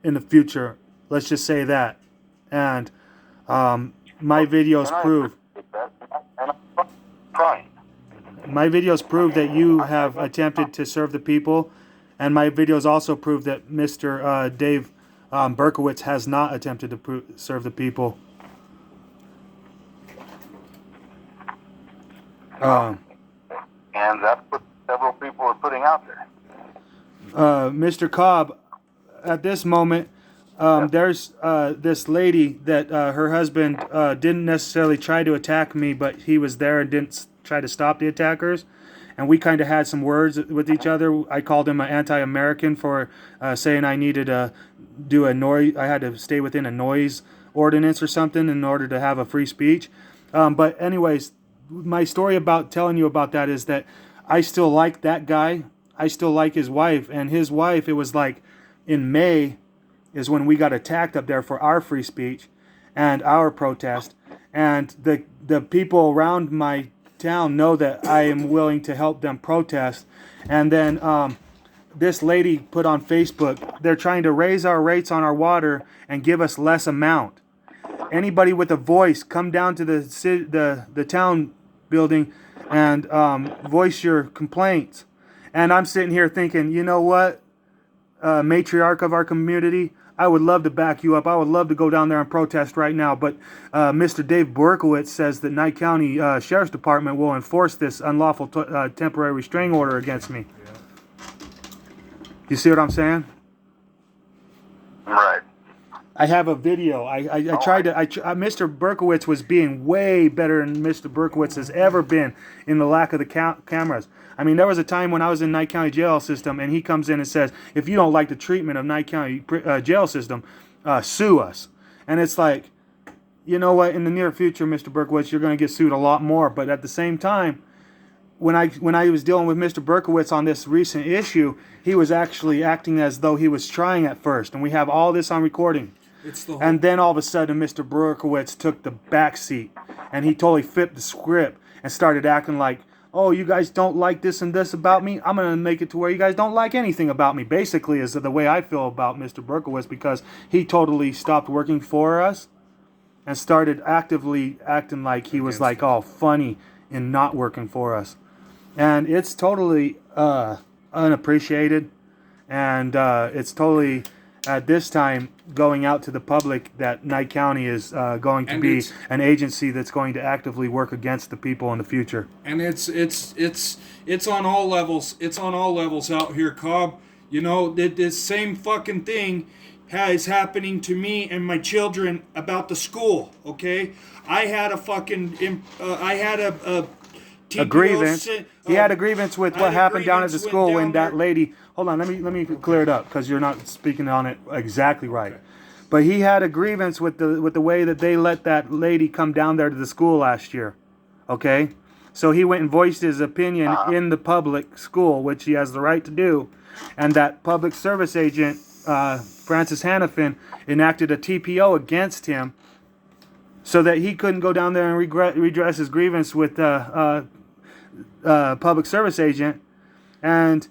in the future. Let's just say that. And my videos And I prove appreciate that. And I'm trying. that you have attempted to serve the people, and my videos also prove that Mr. Dave Berkowitz has not attempted to serve the people. And that's what several people are putting out there. Mr. Cobb, at this moment, there's this lady that her husband didn't necessarily try to attack me, but he was there and didn't try to stop the attackers. And we kind of had some words with each other. I called him an anti-American for saying I needed to do a noise. I had to stay within a noise ordinance or something in order to have a free speech. But anyways, my story about telling you about that is that I still like that guy. I still like his wife. And his wife, it was like in May is when we got attacked up there for our free speech and our protest. And the people around my town know that I am willing to help them protest. And then this lady put on Facebook, they're trying to raise our rates on our water and give us less amount. Anybody with a voice, come down to the town building and voice your complaints. And I'm sitting here thinking, you know what, matriarch of our community, I would love to back you up. I would love to go down there and protest right now. But Mr. Dave Berkowitz says that Nye County Sheriff's Department will enforce this unlawful temporary restraining order against me. You see what I'm saying? Right. I have a video. I tried to. Mr. Berkowitz was being way better than Mr. Berkowitz has ever been in the lack of the cameras. I mean, there was a time when I was in Nye County jail system, and he comes in and says, "If you don't like the treatment of Nye County jail system, sue us." And it's like, you know what? In the near future, Mr. Berkowitz, you're going to get sued a lot more. But at the same time, when I was dealing with Mr. Berkowitz on this recent issue, he was actually acting as though he was trying at first, and we have all this on recording. And then all of a sudden, Mr. Berkowitz took the back seat, and he totally flipped the script and started acting like, oh, you guys don't like this and this about me? I'm going to make it to where you guys don't like anything about me. Basically, is the way I feel about Mr. Berkowitz, because he totally stopped working for us and started actively acting like he was like all funny in not working for us. And it's totally unappreciated, and it's totally, at this time, going out to the public that Nye County is going to be an agency that's going to actively work against the people in the future. And it's on all levels. It's on all levels out here, Cobb. You know, this same fucking thing is happening to me and my children about the school. Okay, I had a fucking a grievance. He had a grievance with what happened down at the school when that lady. Hold on, let me clear it up, because you're not speaking on it exactly right. Okay. But he had a grievance with the way that they let that lady come down there to the school last year. Okay, so he went and voiced his opinion in the public school, which he has the right to do, and that public service agent Francis Hannafin enacted a TPO against him, so that he couldn't go down there and redress his grievance with public service agent, and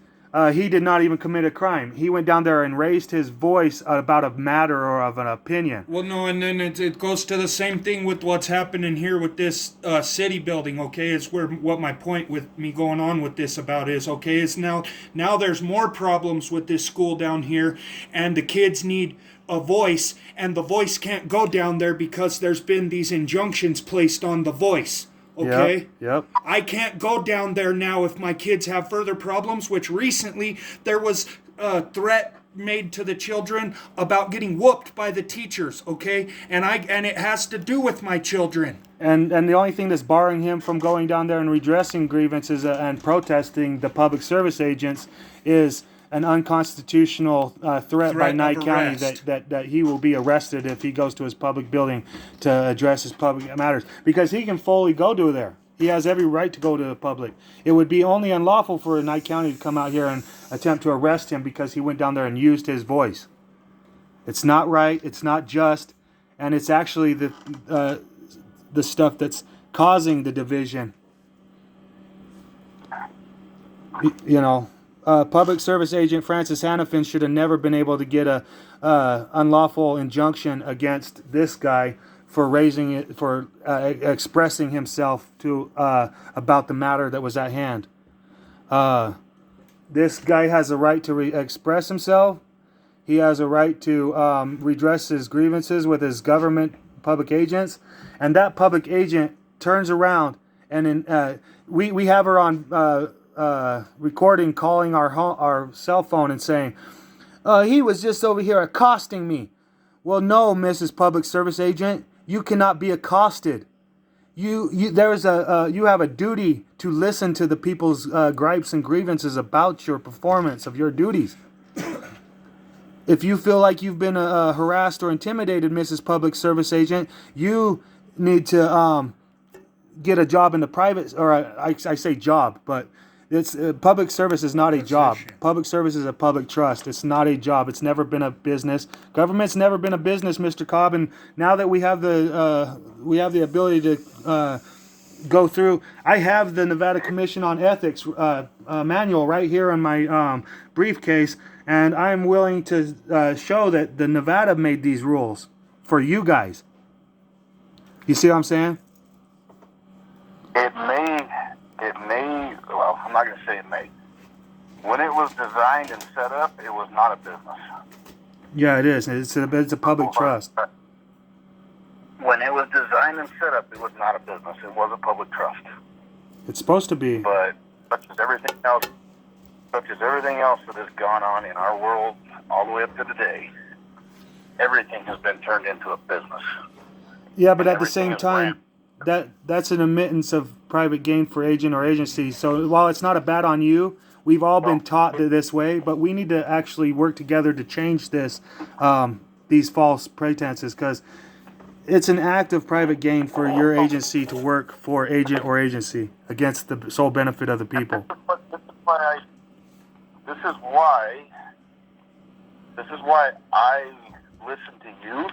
he did not even commit a crime. He went down there and raised his voice about a matter or of an opinion. Well, no, and then it goes to the same thing with what's happening here with this city building, okay? It's what my point with me going on with this about is, okay, is now there's more problems with this school down here, and the kids need a voice, and the voice can't go down there because there's been these injunctions placed on the voice. Okay? Yep. I can't go down there now if my kids have further problems, which recently there was a threat made to the children about getting whooped by the teachers, okay? And it has to do with my children. And the only thing that's barring him from going down there and redressing grievances and protesting the public service agents is an unconstitutional threat by Nye County that he will be arrested if he goes to his public building to address his public matters, because he can fully go to there. He has every right to go to the public. It would be only unlawful for Nye County to come out here and attempt to arrest him because he went down there and used his voice. It's not right. It's not just, and it's actually the stuff that's causing the division. You know, public service agent Francis Hannafin should have never been able to get a unlawful injunction against this guy for raising it, for expressing himself to about the matter that was at hand. This guy has a right to express himself. He has a right to redress his grievances with his government public agents, and that public agent turns around and we have her on recording, calling our cell phone and saying, he was just over here accosting me. Well, no, Mrs. Public Service Agent, you cannot be accosted. You have a duty to listen to the people's gripes and grievances about your performance of your duties. If you feel like you've been harassed or intimidated, Mrs. Public Service Agent, you need to get a job in the private, or I say job, but it's public service is not a job. Public service is a public trust. It's not a job. It's never been a business. Government's never been a business, Mr. Cobb. And now that we have the ability to go through, I have the Nevada Commission on Ethics manual right here in my briefcase, and I'm willing to show that the Nevada made these rules for you guys. You see what I'm saying? Well, I'm not going to say it may. When it was designed and set up, it was not a business. Yeah, it is. It's a public trust. When it was designed and set up, it was not a business. It was a public trust. It's supposed to be. But such as everything else that has gone on in our world all the way up to today, everything has been turned into a business. Yeah, but at the same time, that's an admittance of private gain for agent or agency. So while it's not a bat on you, we've all been taught this way, but we need to actually work together to change these false pretenses, because it's an act of private gain for your agency to work for agent or agency against the sole benefit of the people. This is why I listen to you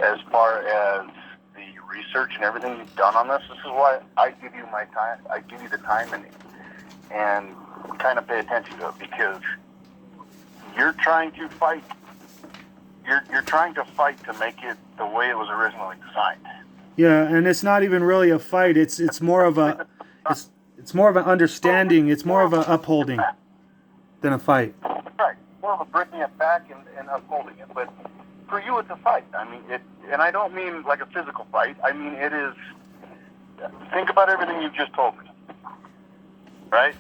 as far as the research and everything you've done on this. This is why I give you my time. I give you the time and kind of pay attention to it, because you're trying to fight. You're trying to fight to make it the way it was originally designed. Yeah, and it's not even really a fight. It's more of a it's more of an understanding. It's more of an upholding than a fight. Right, more of a bringing it back and upholding it. But for you, it's a fight. I mean, and I don't mean like a physical fight. I mean, it is. Think about everything you've just told me. Right?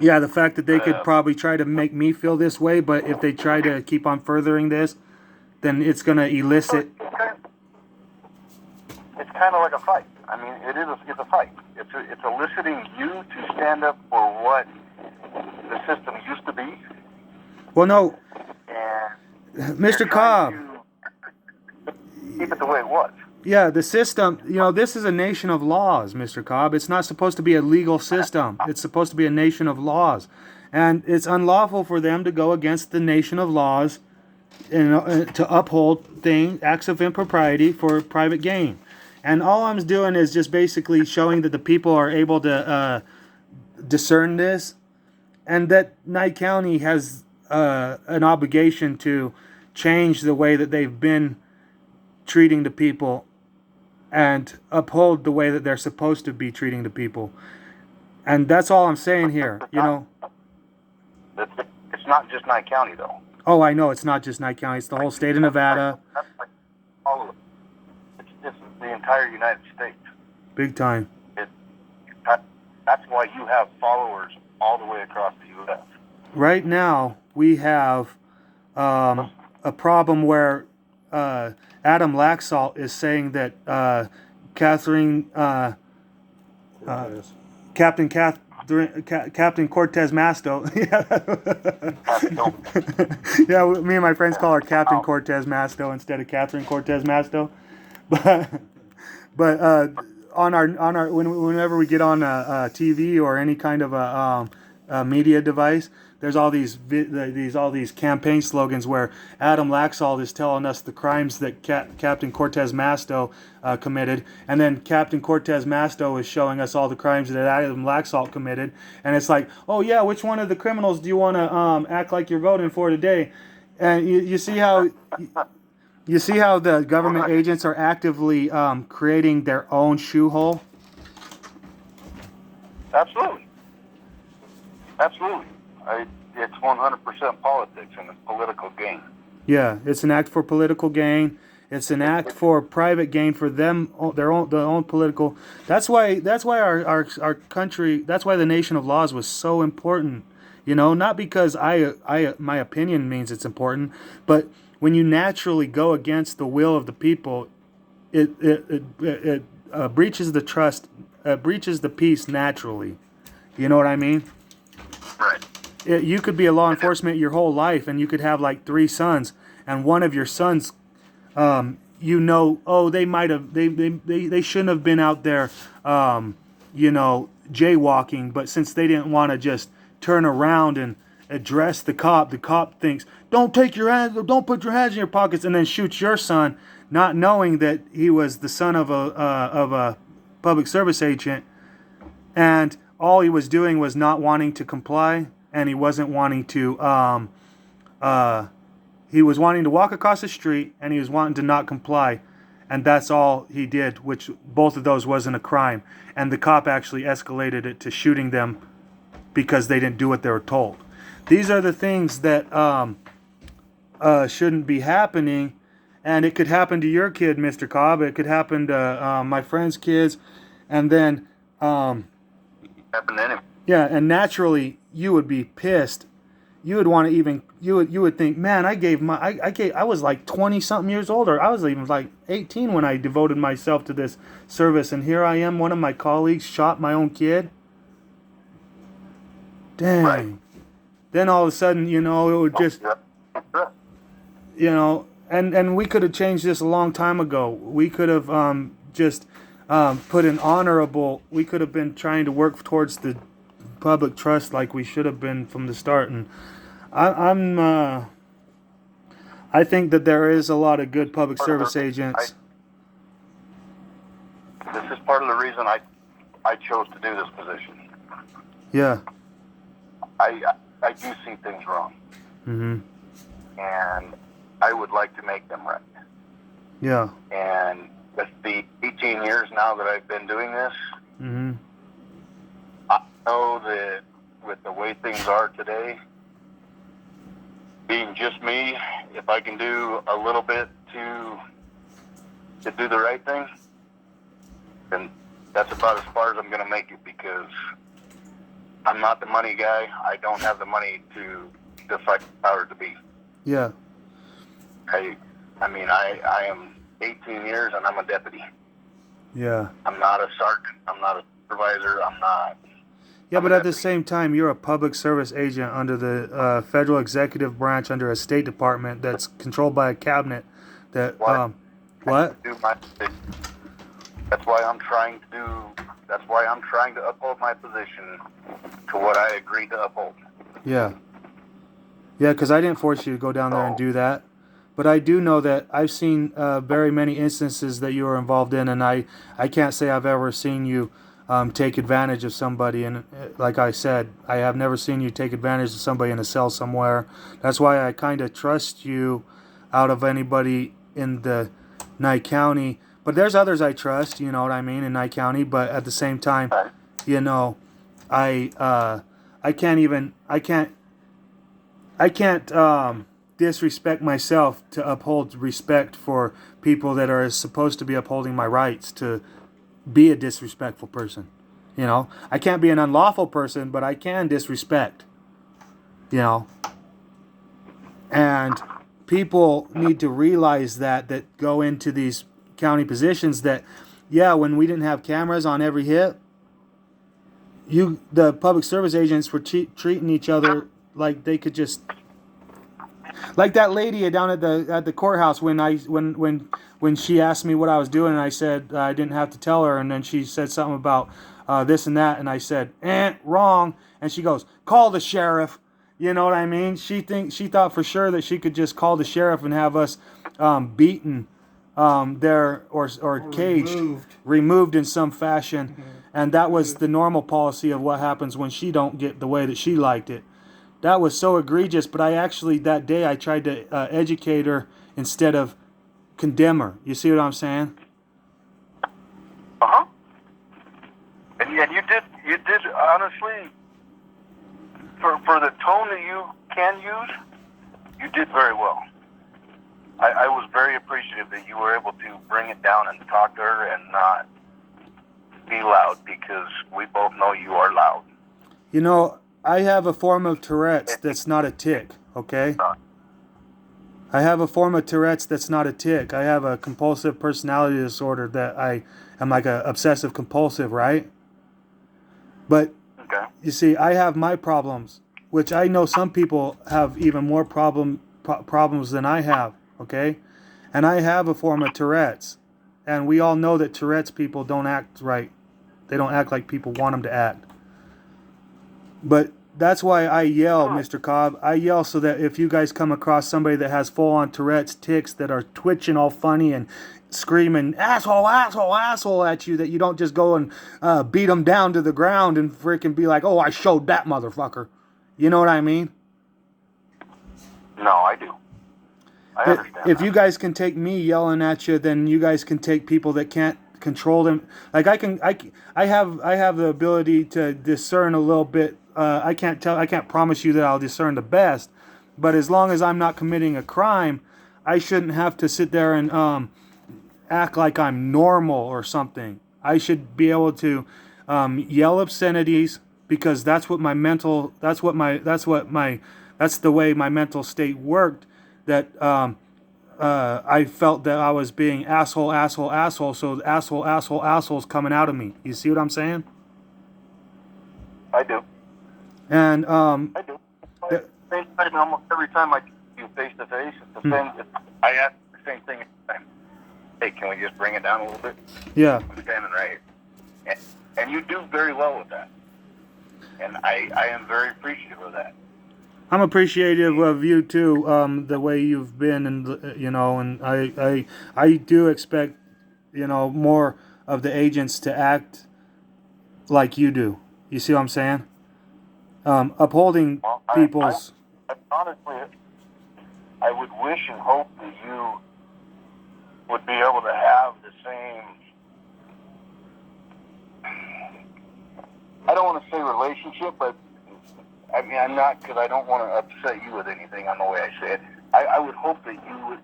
Yeah, the fact that they could probably try to make me feel this way, but if they try to keep on furthering this, then it's going to elicit. It's kind of like a fight. I mean, it's a fight. It's eliciting you to stand up for what the system used to be. Well, no, and Mr. Cobb. Keep it the way it was. Yeah, the system, this is a nation of laws, Mr. Cobb. It's not supposed to be a legal system. It's supposed to be a nation of laws. And it's unlawful for them to go against the nation of laws and to uphold acts of impropriety for private gain. And all I'm doing is just basically showing that the people are able to discern this, and that Nye County has an obligation to change the way that they've been treating the people and uphold the way that they're supposed to be treating the people. And that's all I'm saying here, It's not just Nye County, though. Oh, I know, it's not just Nye County. It's the whole state of Nevada. That's like all of it. It's the entire United States. Big time. That's why you have followers all the way across the U.S. Right now, we have a problem where Adam Laxalt is saying that Captain Cortez Masto. Yeah, me and my friends call her Captain Cortez Masto instead of Catherine Cortez Masto. But on our whenever we get on TV or any kind of media device, there's all these campaign slogans where Adam Laxalt is telling us the crimes that Captain Cortez Masto committed, and then Captain Cortez Masto is showing us all the crimes that Adam Laxalt committed, and it's like, oh yeah, which one of the criminals do you want to act like you're voting for today? And you see how the government agents are actively creating their own shoe hole. Absolutely. Absolutely. It's 100% politics and it's political gain. Yeah, it's an act for political gain. It's an act for private gain for them, their own political. That's why our country. That's why the nation of laws was so important. You know, not because my opinion means it's important, but when you naturally go against the will of the people, it breaches the trust, breaches the peace naturally. You know what I mean? Right. You could be a law enforcement your whole life, and you could have like 3 sons, and one of your sons, they might have, they shouldn't have been out there, jaywalking, but since they didn't want to just turn around and address the cop thinks, don't put your hands in your pockets, and then shoots your son, not knowing that he was the son of a public service agent, and all he was doing was not wanting to comply, and he wasn't wanting to, he was wanting to walk across the street, and he was wanting to not comply, and that's all he did, which both of those wasn't a crime, and the cop actually escalated it to shooting them because they didn't do what they were told. These are the things that shouldn't be happening, and it could happen to your kid, Mr. Cobb. It could happen to my friend's kids, and then Happen to anyone. yeah, and naturally you would be pissed. You would want to even you would think, man, I was like 20 something years old, or I was even like 18 when I devoted myself to this service, and here I am, one of my colleagues shot my own kid. Dang. Right. Then all of a sudden, it would just, and we could have changed this a long time ago. We could have just put an honorable, we could have been trying to work towards the public trust like we should have been from the start. And I think that there is a lot of good public service agents. This is part of the reason I chose to do this position. Yeah. I do see things wrong. Mm-hmm. And I would like to make them right. Yeah. And with the 18 years now that I've been doing this, Mm-hmm. I know that with the way things are today, being just me, if I can do a little bit to do the right thing, then that's about as far as I'm going to make it, because I'm not the money guy. I don't have the money to fight the power to be. Yeah. I am 18 years and I'm a deputy. Yeah. I'm not a sergeant. I'm not a supervisor. I'm not. Yeah, but at the same time, you're a public service agent under the federal executive branch, under a State Department that's controlled by a cabinet. That what? That's why I'm trying to uphold my position to what I agreed to uphold. Yeah. Yeah, because I didn't force you to go down there and do that. But I do know that I've seen very many instances that you were involved in, and I can't say I've ever seen you take advantage of somebody. And like I said, I have never seen you take advantage of somebody in a cell somewhere. That's why I kind of trust you out of anybody in the Nye County. But there's others I trust, you know what I mean, in Nye County. But at the same time, I can't disrespect myself to uphold respect for people that are supposed to be upholding my rights, to be a disrespectful person. I can't be an unlawful person, but I can disrespect. And people need to realize that go into these county positions, that when we didn't have cameras on every hip, the public service agents were treating each other like they could just, like that lady down at the courthouse when she asked me what I was doing, and I said I didn't have to tell her, and then she said something about this and that. And I said, wrong. And she goes, call the sheriff. You know what I mean? She thought for sure that she could just call the sheriff and have us beaten there or caged, removed in some fashion. And that was the normal policy of what happens when she don't get the way that she liked it. That was so egregious, but I actually, that day, I tried to educate her instead of condemn her. You see what I'm saying? Uh-huh. And you did honestly, for the tone that you can use, you did very well. I was very appreciative that you were able to bring it down and talk to her and not be loud, because we both know you are loud. You know, I have a form of Tourette's that's not a tic, okay? I have a form of Tourette's that's not a tic. I have a compulsive personality disorder that I am like a obsessive compulsive, right? But, Okay. you see, I have my problems, which I know some people have even more problems than I have, okay? And I have a form of Tourette's. And we all know that Tourette's people don't act right. They don't act like people want them to act. But that's why I yell, Mr. Cobb. I yell so that if you guys come across somebody that has full-on Tourette's tics that are twitching all funny and screaming, asshole, asshole, asshole at you, that you don't just go and beat them down to the ground and freaking be like, oh, I showed that motherfucker. You know what I mean? No, I do. I understand If that. you guys can take me yelling at you, then you guys can take people that can't control them. Like I have the ability to discern a little bit. I can't promise you that I'll discern the best, but as long as I'm not committing a crime, I shouldn't have to sit there and act like I'm normal or something. I should be able to yell obscenities, because that's the way my mental state worked. That I felt that I was being asshole, asshole, asshole. So asshole, asshole, asshole's coming out of me. You see what I'm saying? I do. And I do. Same thing almost every time I see you face to face. It's the same. I ask the same thing every time. Hey, can we just bring it down a little bit? yeah, I'm standing right here. And you do very well with that. And I am very appreciative of that. I'm appreciative of you too. The way you've been, and you know, and I do expect, you know, more of the agents to act like you do. You see what I'm saying? Upholding Well, people's. I honestly, I would wish and hope that you would be able to have the same, I don't want to say relationship, but I mean, I'm not, because I don't want to upset you with anything on the way I say it. I would hope that you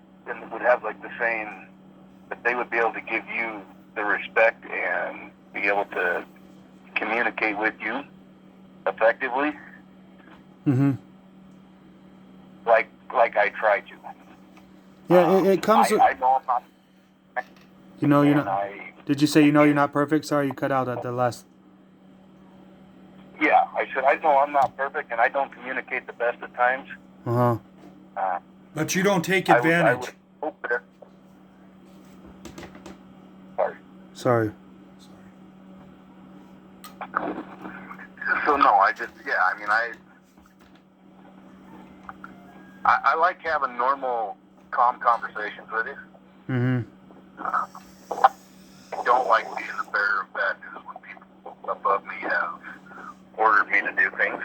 would have like the same, that they would be able to give you the respect and be able to communicate with you effectively. Mm-hmm. Like I try to. Yeah, it comes. I know I'm not. You know, you're not. Did you say you know you're not perfect? Sorry, you cut out at the last. Yeah, I said I know I'm not perfect, and I don't communicate the best at times. Uh-huh. But you don't take I advantage. would hope that. Sorry. Sorry. So no, I mean, I like having normal, calm conversations with you. Mm-hmm. I don't like being the bearer of bad news when people above me have ordered me to do things.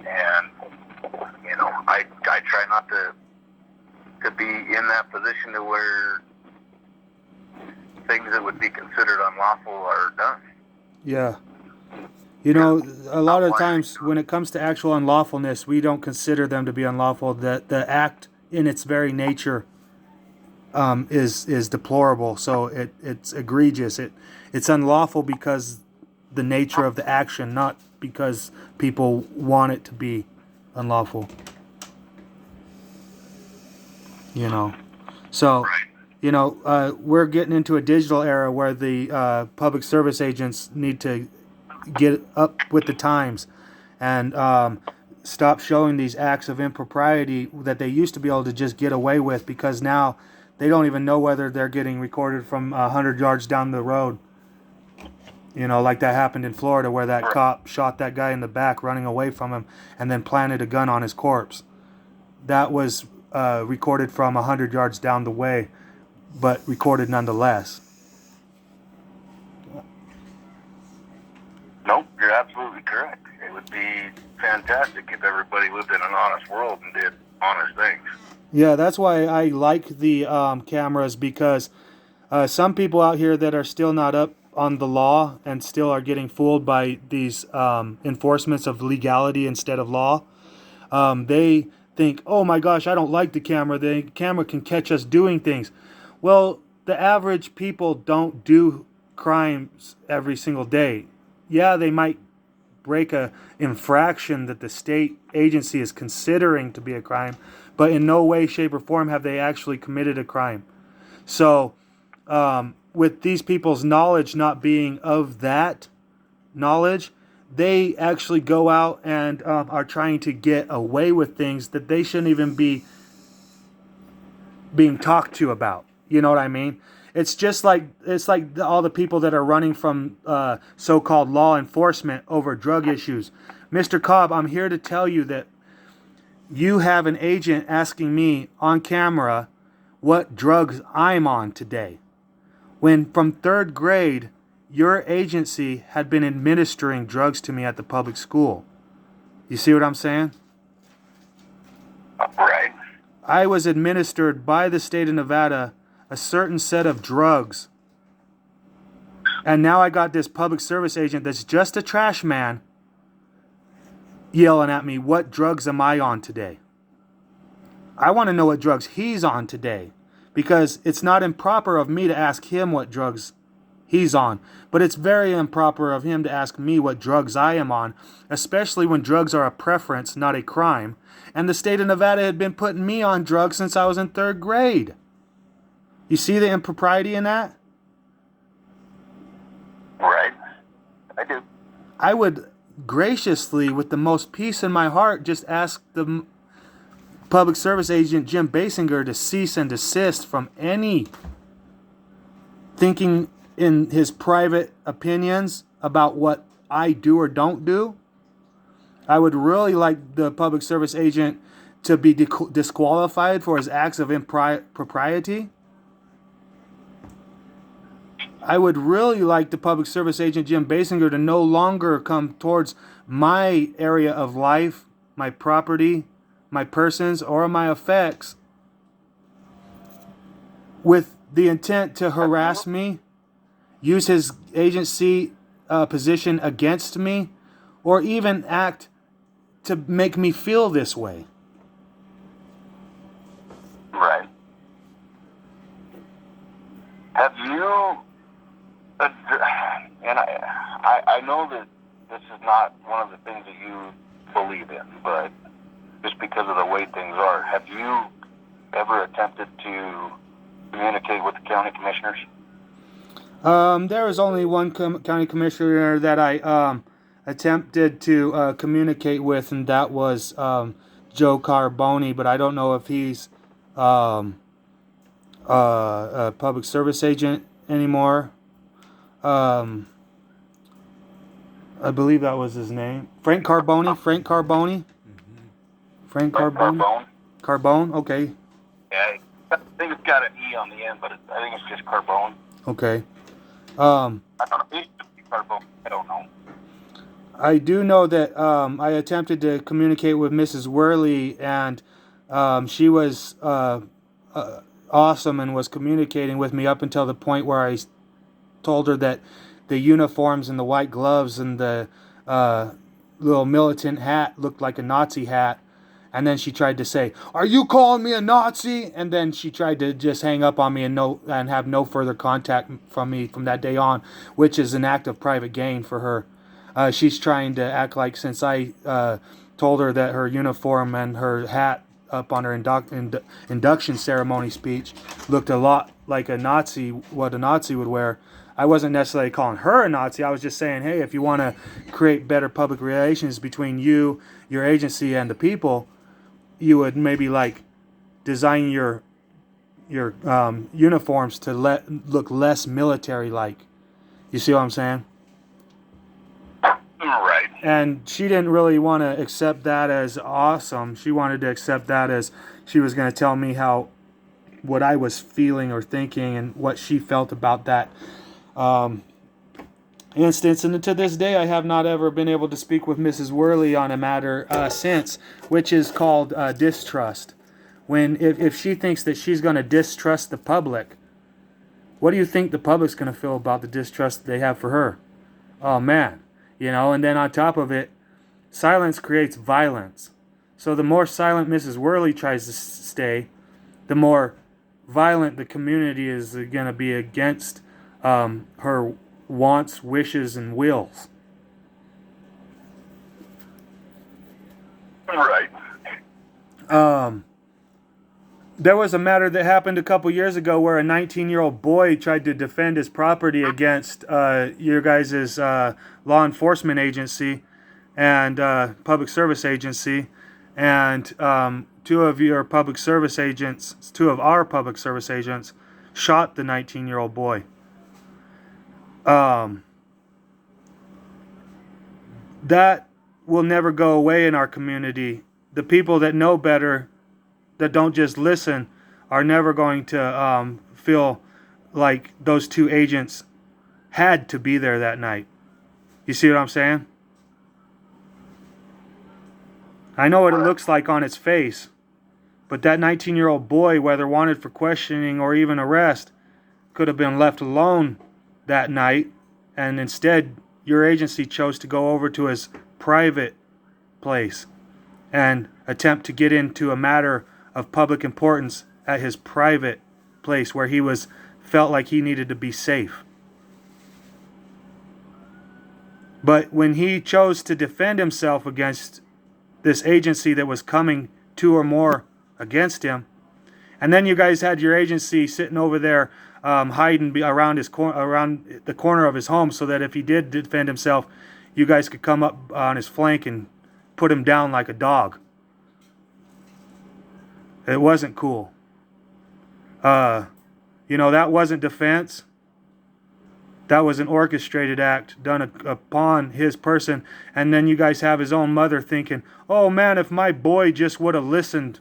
And, you know, I try not to be in that position to where things that would be considered unlawful are done. Yeah. You know, a lot of times when it comes to actual unlawfulness, we don't consider them to be unlawful. The act in its very nature is deplorable. So it's egregious. It's unlawful because the nature of the action, not because people want it to be unlawful. You know, so you know we're getting into a digital era where the public service agents need to get up with the times and stop showing these acts of impropriety that they used to be able to just get away with, because now They don't even know whether they're getting recorded from 100 yards down the road. You know, like that happened in Florida where that cop shot that guy in the back running away from him and then planted a gun on his corpse. That was recorded from 100 yards down the way, but recorded nonetheless. Nope, you're absolutely correct. It would be fantastic if everybody lived in an honest world and did honest things. Yeah, that's why I like the cameras, because some people out here that are still not up on the law and still are getting fooled by these enforcements of legality instead of law. They think, oh my gosh, I don't like the camera. The camera can catch us doing things. Well, the average people don't do crimes every single day. Yeah, they might break a infraction that the state agency is considering to be a crime, but in no way, shape, or form have they actually committed a crime. So, with these people's knowledge not being of that knowledge, they actually go out and are trying to get away with things that they shouldn't even be being talked to about. You know what I mean? It's like all the people that are running from so-called law enforcement over drug issues. Mr. Cobb, I'm here to tell you that you have an agent asking me on camera what drugs I'm on today, when from 3rd grade, your agency had been administering drugs to me at the public school. You see what I'm saying? Right. I was administered by the state of Nevada a certain set of drugs. And now I got this public service agent that's just a trash man yelling at me, what drugs am I on today? I want to know what drugs he's on today, because it's not improper of me to ask him what drugs he's on, but it's very improper of him to ask me what drugs I am on, especially when drugs are a preference, not a crime. And the state of Nevada had been putting me on drugs since I was in 3rd grade. You see the impropriety in that? Right. I do. I would graciously, with the most peace in my heart, just ask the public service agent Jim Basinger to cease and desist from any thinking in his private opinions about what I do or don't do. I would really like the public service agent to be disqualified for his acts of impropriety. I would really like the public service agent Jim Basinger to no longer come towards my area of life, my property, my persons, or my effects with the intent to harass me, use his agency position against me, or even act to make me feel this way. Right. Have you, and I know that this is not one of the things that you believe in, but just because of the way things are, have you ever attempted to communicate with the county commissioners? There was only one county commissioner that I attempted to communicate with, and that was Joe Carboni, but I don't know if he's a public service agent anymore. I believe that was his name. Frank Carboni? Frank Carboni? Frank Carbone? Carbone, okay. Yeah, I think it's got an E on the end, but I think it's just Carbone. Okay. I don't know. It should be Carbone. I don't know. I do know that I attempted to communicate with Mrs. Worley, and she was awesome and was communicating with me up until the point where I told her that the uniforms and the white gloves and the little militant hat looked like a Nazi hat. And then she tried to say, "Are you calling me a Nazi?" And then she tried to just hang up on me and have no further contact from me from that day on, which is an act of private gain for her. She's trying to act like, since I told her that her uniform and her hat up on her induction ceremony speech looked a lot like a Nazi, what a Nazi would wear. I wasn't necessarily calling her a Nazi. I was just saying, hey, if you want to create better public relations between you, your agency, and the people, you would maybe like design your uniforms to look less military-like. You see what I'm saying? Right. And she didn't really want to accept that as awesome. She wanted to accept that as she was going to tell me what I was feeling or thinking and what she felt about that instance. And to this day, I have not ever been able to speak with Mrs. Worley on a matter since, which is called distrust. If she thinks that she's going to distrust the public, what do you think the public's going to feel about the distrust that they have for her? Oh, man. And then on top of it, silence creates violence. So the more silent Mrs. Worley tries to stay, the more violent the community is going to be against her wants, wishes, and wills. Right. There was a matter that happened a couple years ago where a 19-year-old boy tried to defend his property against your guys' law enforcement agency and public service agency, and two of our public service agents shot the 19-year-old boy. That will never go away in our community. The people that know better, that don't just listen, are never going to feel like those two agents had to be there that night. You see what I'm saying? I know what it looks like on its face, but that 19-year-old boy, whether wanted for questioning or even arrest, could have been left alone that night, and instead your agency chose to go over to his private place and attempt to get into a matter of public importance at his private place where he felt like he needed to be safe. But when he chose to defend himself against this agency that was coming two or more against him, and then you guys had your agency sitting over there hiding around around the corner of his home, so that if he did defend himself, you guys could come up on his flank and put him down like a dog. It wasn't cool. That wasn't defense. That was an orchestrated act done upon his person. And then you guys have his own mother thinking, oh man, if my boy just would have listened.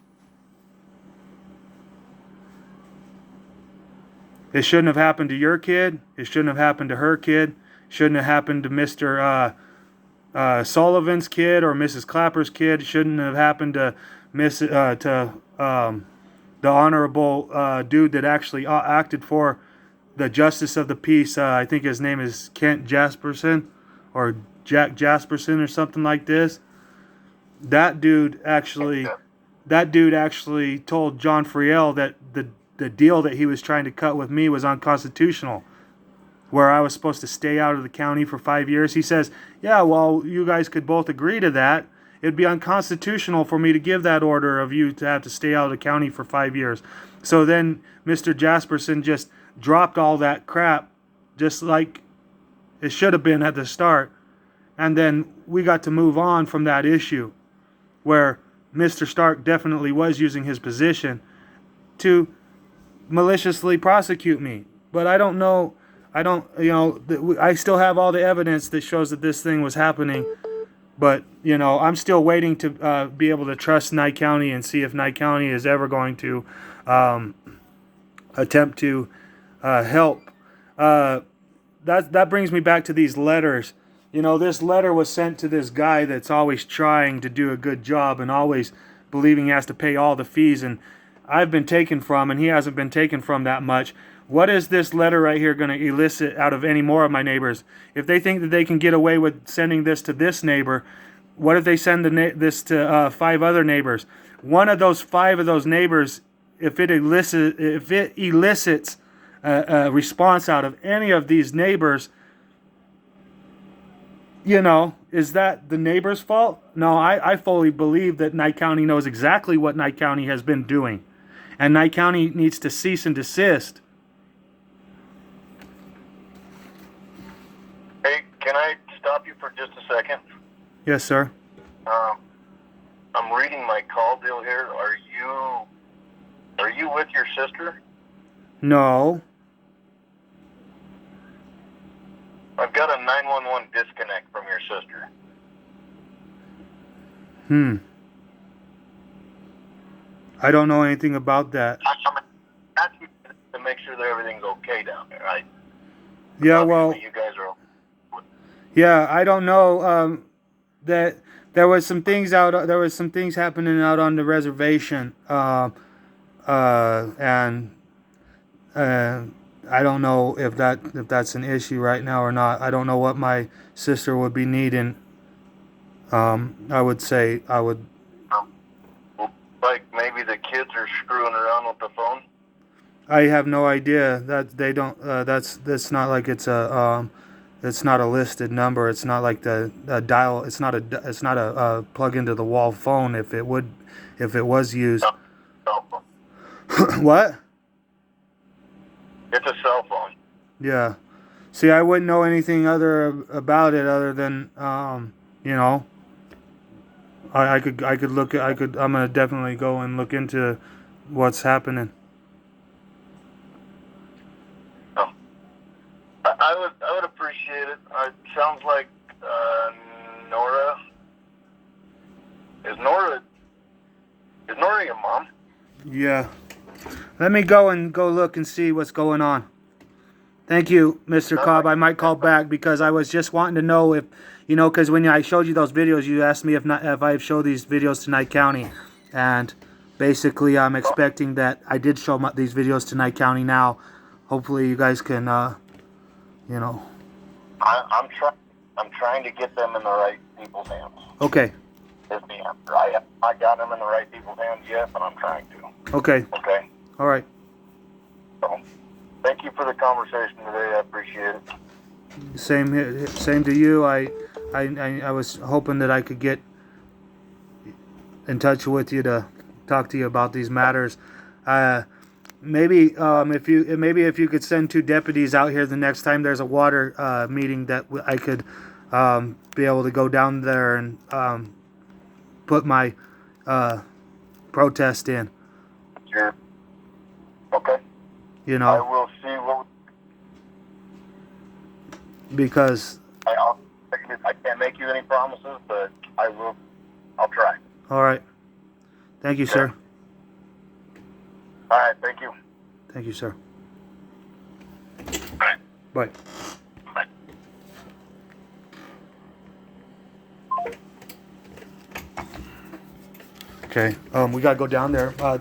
It shouldn't have happened to your kid. It shouldn't have happened to her kid. It shouldn't have happened to Mr. Sullivan's kid or Mrs. Clapper's kid. It shouldn't have happened to the honorable dude that actually acted for the justice of the peace. I think his name is Kent Jasperson or Jack Jasperson or something like this. That dude actually told John Friel that the deal that he was trying to cut with me was unconstitutional, where I was supposed to stay out of the county for 5 years. He says, yeah, well, you guys could both agree to that. It'd be unconstitutional for me to give that order of you to have to stay out of the county for 5 years. So then Mr. Jasperson just dropped all that crap, just like it should have been at the start. And then we got to move on from that issue, where Mr. Stark definitely was using his position to maliciously prosecute me. But I don't know, I still have all the evidence that shows that this thing was happening. But, I'm still waiting to be able to trust Nye County and see if Nye County is ever going to attempt to help. That brings me back to these letters. This letter was sent to this guy that's always trying to do a good job and always believing he has to pay all the fees, and I've been taken from, and he hasn't been taken from that much. What is this letter right here going to elicit out of any more of my neighbors? If they think that they can get away with sending this to this neighbor, what if they send this to 5 other neighbors? One of those 5 of those neighbors, if it elicits a response out of any of these neighbors, is that the neighbor's fault? No, I fully believe that Nye County knows exactly what Nye County has been doing. And Nye County needs to cease and desist. Hey, can I stop you for just a second? Yes, sir. I'm reading my call deal here. Are you with your sister? No. I've got a 911 disconnect from your sister. I don't know anything about that. I'm asking you to make sure that everything's okay down there, right? Yeah, well, Obviously, you guys are. yeah, I don't know. That there was some things out. There was some things happening out on the reservation. And I don't know if that's an issue right now or not. I don't know what my sister would be needing. I would say I would. Like maybe the kids are screwing around with the phone. I have no idea that they don't. That's not like it's not a listed number. It's not like the dial. It's not a plug into the wall phone. If it was used. No, cell phone. What? It's a cell phone. Yeah. See, I wouldn't know anything about it other than you know. I could look at I'm gonna definitely go and look into what's happening. Oh. I would appreciate it. It sounds like Nora. Is Nora your mom? Yeah. Let me go look and see what's going on. Thank you, Mr. Cobb. I might call back because I was just wanting to know if, because when I showed you those videos, you asked me if I showed these videos to Knight County, and basically I'm expecting that I did show these videos to Knight County now. Hopefully you guys can, I'm trying to get them in the right people's hands. Okay. Is the answer. I have not got them in the right people's hands yet, but I'm trying to. Okay. Okay. All right. So, thank you for the conversation today. I appreciate it. Same to you. I was hoping that I could get in touch with you to talk to you about these matters. Maybe if you could send 2 deputies out here the next time there's a water meeting, that I could be able to go down there and put my protest in. Sure. Okay. I will see what. Because I can't make you any promises, but I'll try. all right. Thank you, sir. All right. Thank you. Thank you, sir. All right. Bye. Bye. Okay. We gotta go down there.